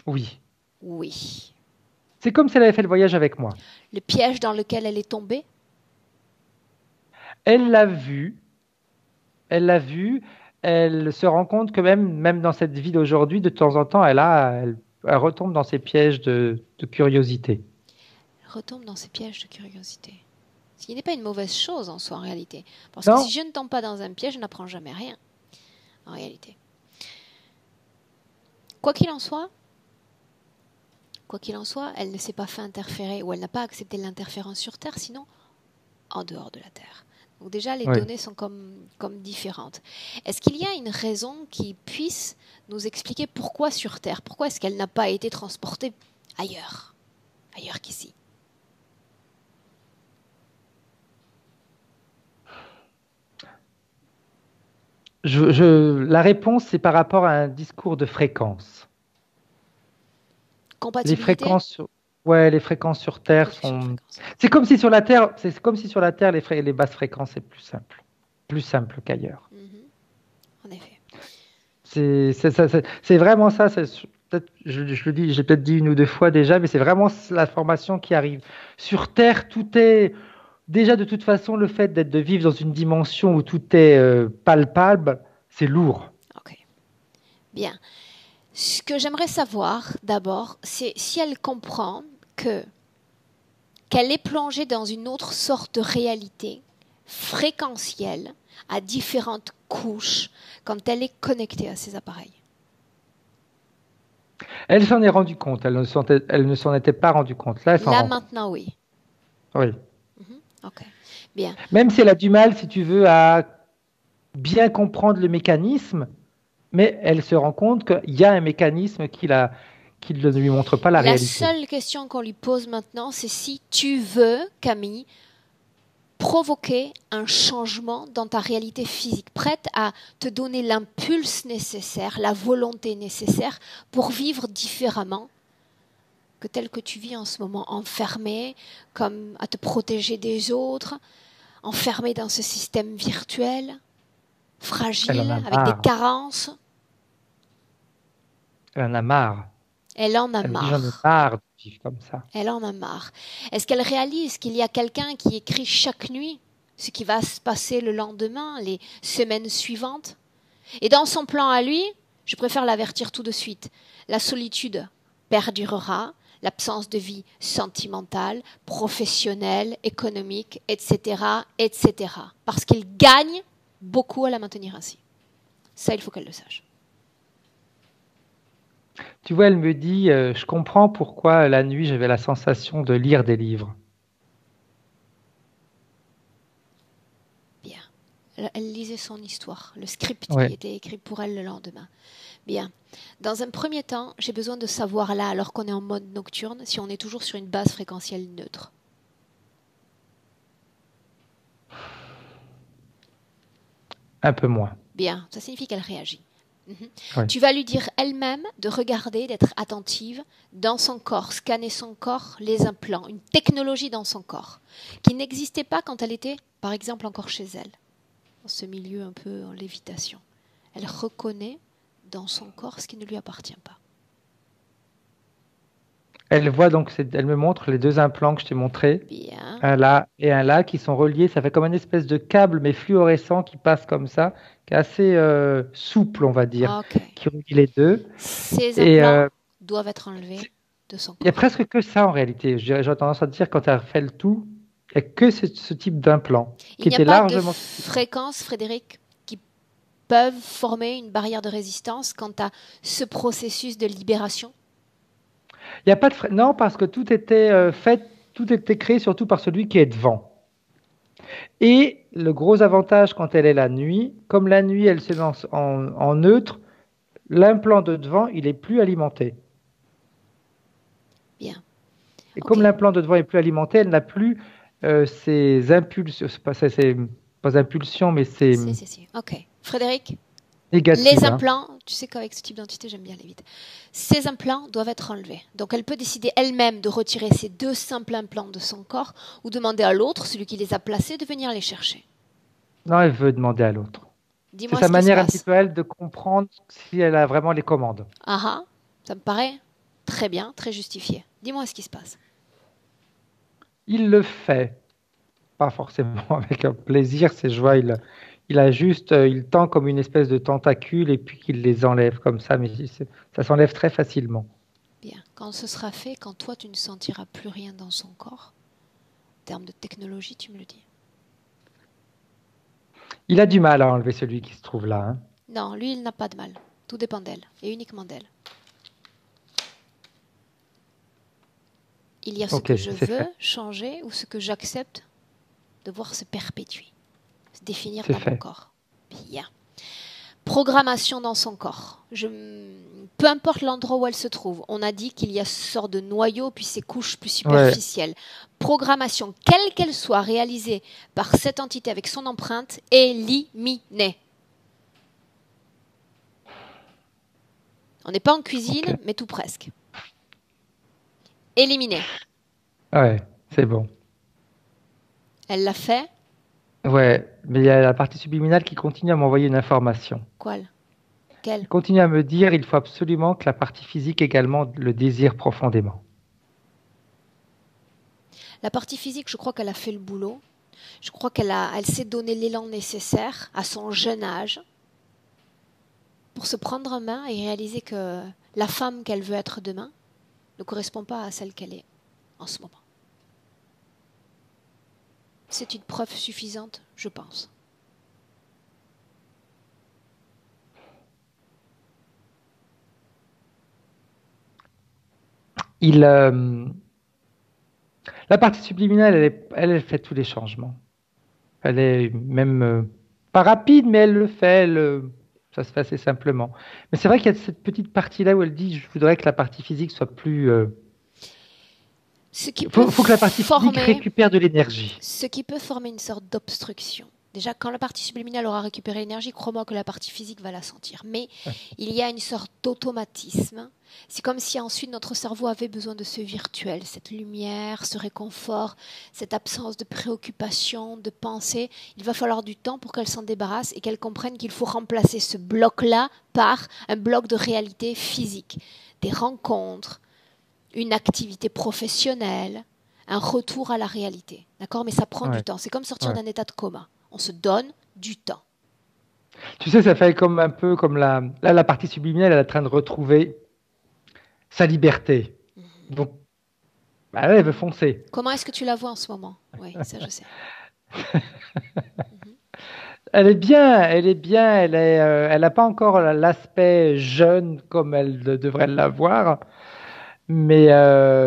Oui. Oui. C'est comme si elle avait fait le voyage avec moi. Le piège dans lequel elle est tombée? Elle l'a vu, elle l'a vu, elle se rend compte que même dans cette vie d'aujourd'hui, de temps en temps, elle retombe dans ces pièges de curiosité. Retombe dans ces pièges de curiosité. Ce qui n'est pas une mauvaise chose en soi en réalité. Parce que si Non, je ne tombe pas dans un piège, je n'apprends jamais rien en réalité. Quoi qu'il en soit, elle ne s'est pas fait interférer ou elle n'a pas accepté l'interférence sur Terre, sinon en dehors de la Terre. Donc déjà, les Oui. données sont comme différentes. Est-ce qu'il y a une raison qui puisse nous expliquer pourquoi sur Terre? Pourquoi est-ce qu'elle n'a pas été transportée ailleurs qu'ici? La réponse, c'est par rapport à un discours de fréquence. Les Compatibilité fréquences sur, ouais, les fréquences sur Terre réduction de sont. fréquence. C'est comme si sur la Terre, les basses fréquences, c'est plus simple qu'ailleurs. En effet. C'est vraiment ça. Peut-être, je le dis, j'ai peut-être dit une ou deux fois déjà, mais c'est vraiment la formation qui arrive. Sur Terre, tout est déjà de toute façon le fait de vivre dans une dimension où tout est palpable, c'est lourd. Ok. Bien. Ce que j'aimerais savoir d'abord, c'est si elle comprend qu'elle est plongée dans une autre sorte de réalité fréquentielle à différentes couches quand elle est connectée à ces appareils. Elle s'en est rendue compte. Elle ne s'en était pas rendue compte. Là, elle s'en Là rend compte. maintenant, oui. Oui. Ok. Bien. Même si elle a du mal, si tu veux, à bien comprendre le mécanisme, mais elle se rend compte qu'il y a un mécanisme qui ne lui montre pas la La réalité. seule question qu'on lui pose maintenant, c'est si tu veux, Camille, provoquer un changement dans ta réalité physique, prête à te donner l'impulse nécessaire, la volonté nécessaire pour vivre différemment que tel que tu vis en ce moment, enfermé, comme à te protéger des autres, enfermé dans ce système virtuel, fragile, Elle en a avec des marre. carences. Elle en a marre. Elle en a Elle me dit, j'en ai marre. marre de vivre comme ça. Elle en a marre. Est-ce qu'elle réalise qu'il y a quelqu'un qui écrit chaque nuit ce qui va se passer le lendemain, les semaines suivantes? Et dans son plan à lui, je préfère l'avertir tout de suite, la solitude perdurera, l'absence de vie sentimentale, professionnelle, économique, etc., etc. Parce qu'il gagne beaucoup à la maintenir ainsi. Ça, il faut qu'elle le sache. Tu vois, elle me dit, je comprends pourquoi la nuit j'avais la sensation de lire des livres. Bien. Elle lisait son histoire, le script Ouais. qui était écrit pour elle le lendemain. Bien. Dans un premier temps, j'ai besoin de savoir là, alors qu'on est en mode nocturne, si on est toujours sur une base fréquentielle neutre. Un peu moins. Bien, ça signifie qu'elle réagit. Ouais. Tu vas lui dire elle-même de regarder, d'être attentive dans son corps, scanner son corps, les implants, une technologie dans son corps qui n'existait pas quand elle était, par exemple, encore chez elle, dans ce milieu un peu en lévitation. Elle reconnaît dans son corps ce qui ne lui appartient pas. Elle voit donc, elle me montre les deux implants que je t'ai montrés, Bien. un là et un là, qui sont reliés. Ça fait comme une espèce de câble, mais fluorescent, qui passe comme ça, qui est assez souple, on va dire, Ok. qui relie les deux. Ces Et implants doivent être enlevés de son il y a corps. presque que ça en réalité. J'aurais tendance à dire, quand tu as fait le tout, il n'y a que ce type d'implant, Il qui n'y a était pas de largement suffisant. fréquences, Frédéric, qui peuvent former une barrière de résistance quant à ce processus de libération. Il n'y a pas de non, parce que tout était tout était créé surtout par celui qui est devant. Et le gros avantage quand elle est la nuit, comme la nuit elle se met en neutre, l'implant de devant il est plus alimenté. Bien. Et Ok. comme l'implant de devant est plus alimenté, elle n'a plus ses impulsions, c'est pas impulsions, mais c'est Si. Ok. Frédéric, négatif. les Hein. implants, tu sais qu'avec ce type d'entité, j'aime bien aller vite. Ces implants doivent être enlevés. Donc elle peut décider elle-même de retirer ces deux simples implants de son corps ou demander à l'autre, celui qui les a placés, de venir les chercher. Non, elle veut demander à l'autre. C'est Dis-moi sa ce qui se manière un petit passe. peu elle de comprendre si elle a vraiment les commandes. Ah ah, ça me paraît très bien, très justifié. Dis-moi ce qui se passe. Il le fait, pas forcément avec un plaisir, ses joies. Il a juste, il tend comme une espèce de tentacule et puis qu'il les enlève comme ça, mais ça s'enlève très facilement. Bien. Quand ce sera fait, quand toi tu ne sentiras plus rien dans son corps, en termes de technologie, tu me le dis. Il a du mal à enlever celui qui se trouve là. Hein. Non, lui, il n'a pas de mal. Tout dépend d'elle, et uniquement d'elle. Il y a ce Ok, que je c'est veux fait. changer ou ce que j'accepte de voir se perpétuer, se définir C'est dans mon fait. corps. Bien. Programmation dans son corps. Peu importe l'endroit où elle se trouve, on a dit qu'il y a ce sort de noyau puis ces couches plus Ouais. superficielles. Programmation, quelle qu'elle soit, réalisée par cette entité avec son empreinte, éliminée. On n'est pas en cuisine, Ok. mais tout presque. Éliminée. Ouais, c'est bon. Elle l'a fait. Ouais, mais il y a la partie subliminale qui continue à m'envoyer une information. Quoi? Quelle? Il continue à me dire il faut absolument que la partie physique également le désire profondément. La partie physique, je crois qu'elle a fait le boulot. Je crois elle s'est donné l'élan nécessaire à son jeune âge pour se prendre en main et réaliser que la femme qu'elle veut être demain ne correspond pas à celle qu'elle est en ce moment. C'est une preuve suffisante, je pense. Il, la partie subliminale, elle fait tous les changements. Elle est même pas rapide, mais elle le fait. Ça se fait assez simplement. Mais c'est vrai qu'il y a cette petite partie-là où elle dit, je voudrais que la partie physique soit plus. Ce qui peut Faut que la partie physique former, récupère de l'énergie. ce qui peut former une sorte d'obstruction. Déjà, quand la partie subliminale aura récupéré l'énergie, crois-moi que la partie physique va la sentir. Mais il y a une sorte d'automatisme. C'est comme si ensuite notre cerveau avait besoin de ce virtuel, cette lumière, ce réconfort, cette absence de préoccupation, de pensée. Il va falloir du temps pour qu'elle s'en débarrasse et qu'elle comprenne qu'il faut remplacer ce bloc-là par un bloc de réalité physique. Des rencontres, une activité professionnelle, un retour à la réalité. D'accord? Mais ça prend du Ouais, temps. C'est comme sortir ouais. d'un état de coma. On se donne du temps. Tu sais, ça fait comme un peu comme la partie subliminale, elle est en train de retrouver sa liberté. Donc, bah, elle veut foncer. Comment est-ce que tu la vois en ce moment? Oui, ça je sais. Mhm. Elle est bien, elle est bien, elle n'a pas encore l'aspect jeune comme elle devrait l'avoir, mais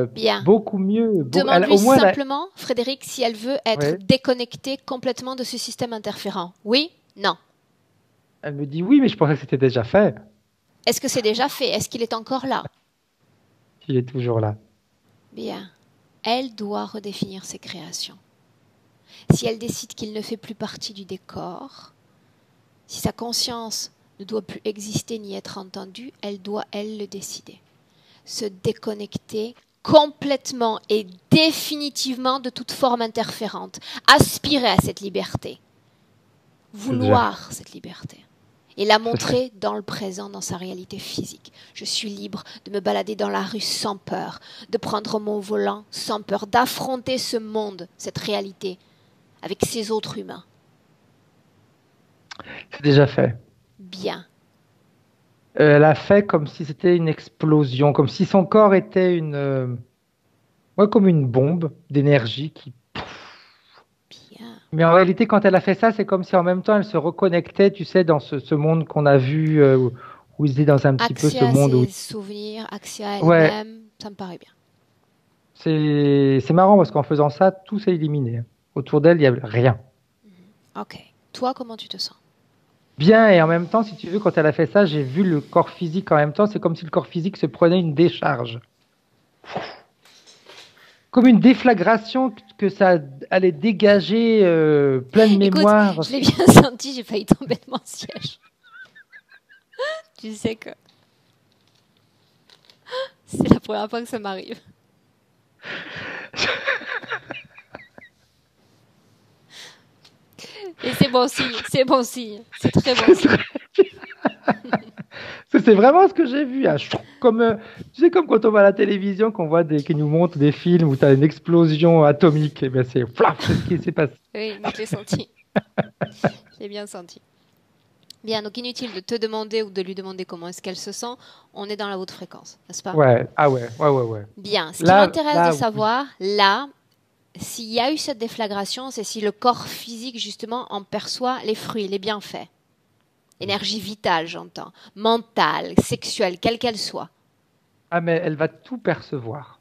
Bien. beaucoup mieux. Demande-lui Au moins, simplement, Frédéric, si elle veut être ouais, déconnectée complètement de ce système interférent. Oui? Non. elle me dit oui, mais je pensais que c'était déjà fait. Est-ce que c'est déjà fait? Est-ce qu'il est encore là? Il est toujours là. Bien. Elle doit redéfinir ses créations. Si elle décide qu'il ne fait plus partie du décor, si sa conscience ne doit plus exister ni être entendue, elle doit, elle, le décider. Se déconnecter complètement et définitivement de toute forme interférente. Aspirer à cette liberté. C'est déjà fait. Vouloir cette liberté. Et la C'est fait. montrer dans le présent, dans sa réalité physique. Je suis libre de me balader dans la rue sans peur, de prendre mon volant sans peur, d'affronter ce monde, cette réalité, avec ces autres humains. C'est déjà fait. Bien. Elle a fait comme si c'était une explosion, comme si son corps était ouais, comme une bombe d'énergie qui. Bien. Mais en réalité, quand elle a fait ça, c'est comme si en même temps elle se reconnectait, tu sais, dans ce monde qu'on a vu, où ils étaient dans un petit peu Accès ce à monde où. ses souvenirs, accès à Ouais, elle-même, ça me paraît bien. c'est marrant parce qu'en faisant ça, tout s'est éliminé. Autour d'elle, il n'y avait rien. Ok. Toi, comment tu te sens? Bien, et en même temps, si tu veux, quand elle a fait ça, j'ai vu le corps physique en même temps. C'est comme si le corps physique se prenait une décharge. Comme une déflagration que ça allait dégager plein de Écoute, mémoire. je l'ai bien senti, j'ai failli tomber de mon siège. Tu sais que c'est la première fois que ça m'arrive. Et c'est bon signe, c'est bon signe, c'est très bon signe. C'est vraiment ce que j'ai vu. Hein. Comme, tu sais, comme quand on voit à la télévision, qu'on voit qui nous montrent des films où tu as une explosion atomique. Et bien c'est flaf, c'est ce qui s'est passé. Oui, mais je l'ai senti. Je l'ai bien senti. Bien, donc inutile de te demander ou de lui demander comment est-ce qu'elle se sent. On est dans la haute fréquence, n'est-ce pas? Ouais, ah ouais, ouais, ouais, ouais. Bien, ce qui Là, m'intéresse là, de savoir, là, s'il y a eu cette déflagration, c'est si le corps physique, justement, en perçoit les fruits, les bienfaits. Énergie vitale, j'entends. Mentale, sexuelle, quelle qu'elle soit. ah mais elle va tout percevoir.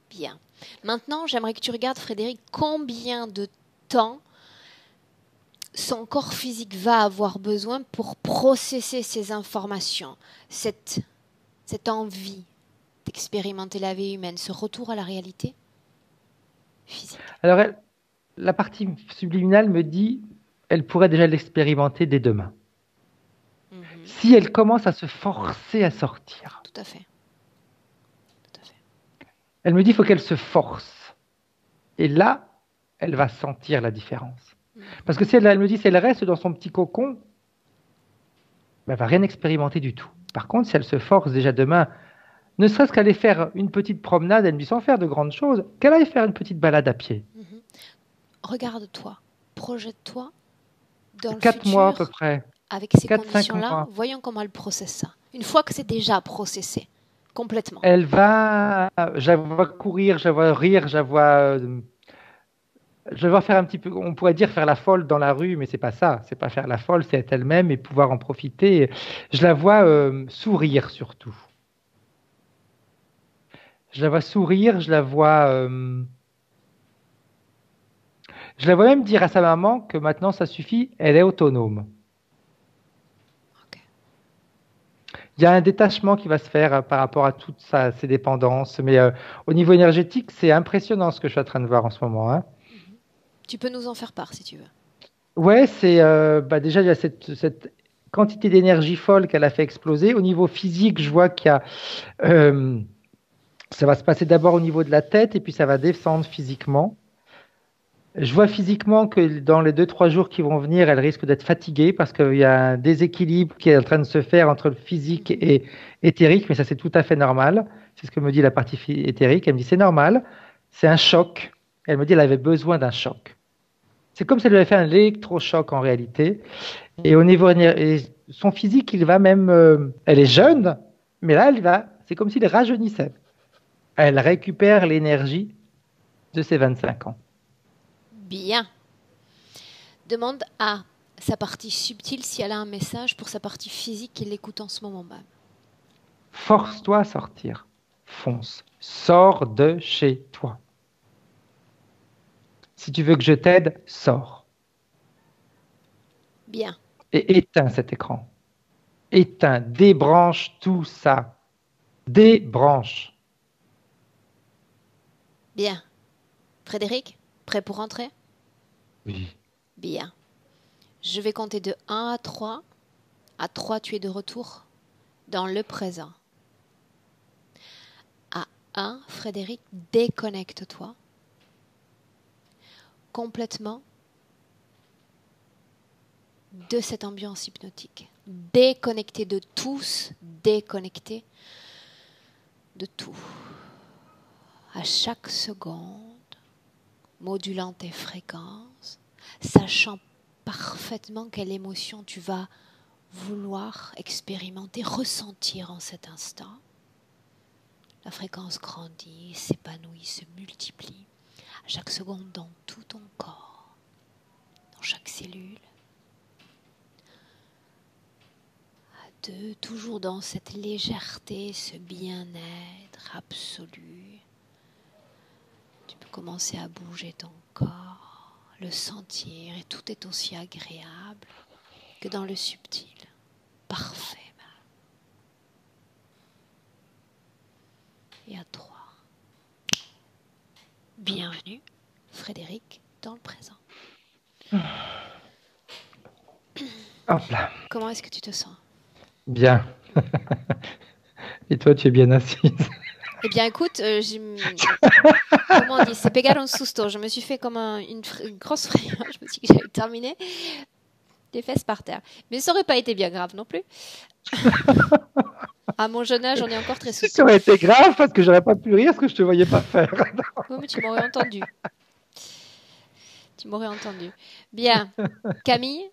Bien. Maintenant, j'aimerais que tu regardes, Frédéric, combien de temps son corps physique va avoir besoin pour processer ces informations, cette envie d'expérimenter la vie humaine, ce retour à la réalité physique. Alors, la partie subliminale me dit, elle pourrait déjà l'expérimenter dès demain. Si elle commence à se forcer à sortir. Tout à fait. Elle me dit, il faut qu'elle se force. Et là, elle va sentir la différence. Parce que si elle me dit, si elle reste dans son petit cocon, elle ne va rien expérimenter du tout. Par contre, si elle se force déjà demain, ne serait-ce qu'aller faire une petite promenade, elle me dit sans faire de grandes choses, qu'elle aille faire une petite balade à pied. Regarde-toi, projette-toi dans le 4 futur, mois à peu près. avec ces conditions-là, voyons comment elle processe ça. Une fois que c'est déjà processé, complètement. Elle va, je la vois courir, je la vois rire, je la vois faire un petit peu, on pourrait dire faire la folle dans la rue, mais c'est pas ça. C'est pas faire la folle, c'est être elle-même et pouvoir en profiter. Je la vois sourire surtout. Je la vois sourire, je la vois même dire à sa maman que maintenant ça suffit, elle est autonome. Okay. Il y a un détachement qui va se faire par rapport à toutes ses dépendances, mais au niveau énergétique, c'est impressionnant ce que je suis en train de voir en ce moment. Hein. Tu peux nous en faire part si tu veux. Ouais, c'est déjà il y a cette quantité d'énergie folle qu'elle a fait exploser. Au niveau physique, je vois qu'il y a ça va se passer d'abord au niveau de la tête et puis ça va descendre physiquement. Je vois physiquement que dans les 2-3 jours qui vont venir, elle risque d'être fatiguée parce qu'il y a un déséquilibre qui est en train de se faire entre le physique et éthérique, mais ça c'est tout à fait normal. C'est ce que me dit la partie éthérique. Elle me dit c'est normal, c'est un choc. Elle me dit elle avait besoin d'un choc. C'est comme si elle lui avait fait un électrochoc en réalité. Et au niveau son physique, il va même. Elle est jeune, mais là, c'est comme s'il rajeunissait. Elle récupère l'énergie de ses 25 ans. Bien. Demande à sa partie subtile si elle a un message pour sa partie physique qui l'écoute en ce moment même. Force-toi à sortir. Fonce. Sors de chez toi. Si tu veux que je t'aide, sors. Bien. Et éteins cet écran. Éteins, débranche tout ça. Débranche. Bien. Frédéric, prêt pour rentrer ? Oui. Bien. Je vais compter de 1 à 3. À 3, tu es de retour dans le présent. À 1, Frédéric, déconnecte-toi complètement de cette ambiance hypnotique. Déconnecté de tous, déconnecté de tout. À chaque seconde, modulant tes fréquences, sachant parfaitement quelle émotion tu vas vouloir expérimenter, ressentir en cet instant. La fréquence grandit, s'épanouit, se multiplie à chaque seconde dans tout ton corps, dans chaque cellule. À 2, toujours dans cette légèreté, ce bien-être absolu. Tu peux commencer à bouger ton corps, le sentir, et tout est aussi agréable que dans le subtil. Parfait. Et à 3. Bienvenue, Frédéric, dans le présent. Hop là. Comment est-ce que tu te sens ? Bien. Et toi, tu es bien assise. Eh bien, écoute, comment on dit ? C'est pegar un susto. Je me suis fait comme une grosse frayeur. Je me suis dit que j'allais terminer les fesses par terre. Mais ça n'aurait pas été bien grave non plus. À mon jeune âge, on est encore très souple. Ça aurait été grave parce que j'aurais pas pu rire ce que je te voyais pas faire. Oui, mais tu m'aurais entendu. Tu m'aurais entendu. Bien. Camille,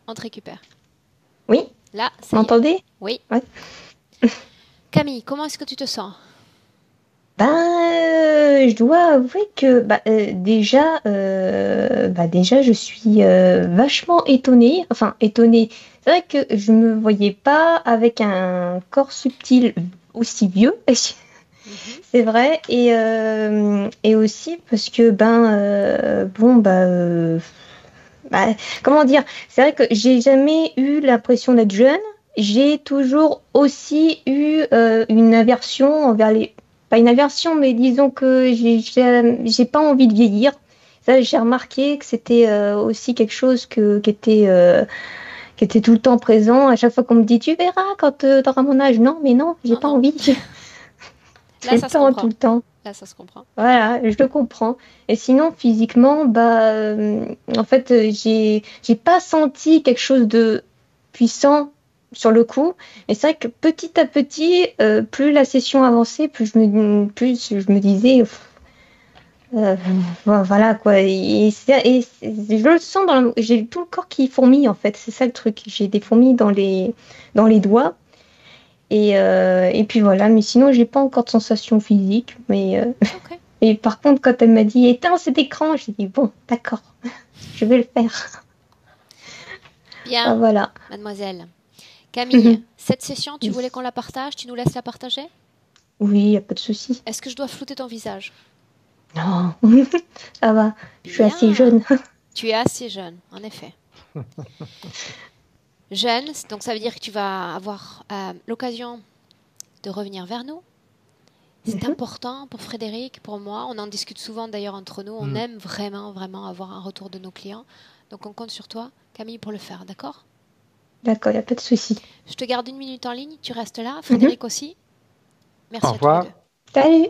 on te récupère. Oui. Là, ça Vous m'entendez ? Oui. Ouais. Camille, comment est-ce que tu te sens ? Je dois avouer que déjà, je suis vachement étonnée. Enfin, étonnée. C'est vrai que je me voyais pas avec un corps subtil aussi vieux. C'est vrai. Et aussi parce que, comment dire? C'est vrai que j'ai jamais eu l'impression d'être jeune. J'ai toujours aussi eu une aversion envers les... Pas une aversion, mais disons que j'ai pas envie de vieillir. Ça, j'ai remarqué que c'était aussi quelque chose qui était tout le temps présent. À chaque fois qu'on me dit, tu verras quand tu auras mon âge. Non, mais non, j'ai pas envie. Là, ça se comprend. Tout le temps. Là, ça se comprend. Voilà, je le comprends. Et sinon, physiquement, en fait, j'ai pas senti quelque chose de puissant sur le coup. Et c'est vrai que petit à petit, plus la session avançait, plus je me disais, voilà quoi. Je le sens j'ai tout le corps qui fourmille en fait. C'est ça le truc. J'ai des fourmis dans les doigts. Et puis voilà. Mais sinon, j'ai pas encore de sensation physique. Ok. Et par contre, quand elle m'a dit éteins cet écran, j'ai dit bon, d'accord, je vais le faire. Bien, Voilà. mademoiselle. Camille, cette session, tu voulais qu'on la partage? Tu nous laisses la partager? Oui, il n'y a pas de souci. Est-ce que je dois flouter ton visage? Non, ça va, je suis Bien. assez jeune. Tu es assez jeune, en effet. Jeune, donc ça veut dire que tu vas avoir l'occasion de revenir vers nous. C'est important pour Frédéric, pour moi. On en discute souvent d'ailleurs entre nous. On aime vraiment, vraiment avoir un retour de nos clients. Donc on compte sur toi, Camille, pour le faire, d'accord? D'accord, il n'y a pas de souci. Je te garde 1 minute en ligne. Tu restes là. Frédéric aussi. Merci Au à tous revoir. les deux. Salut!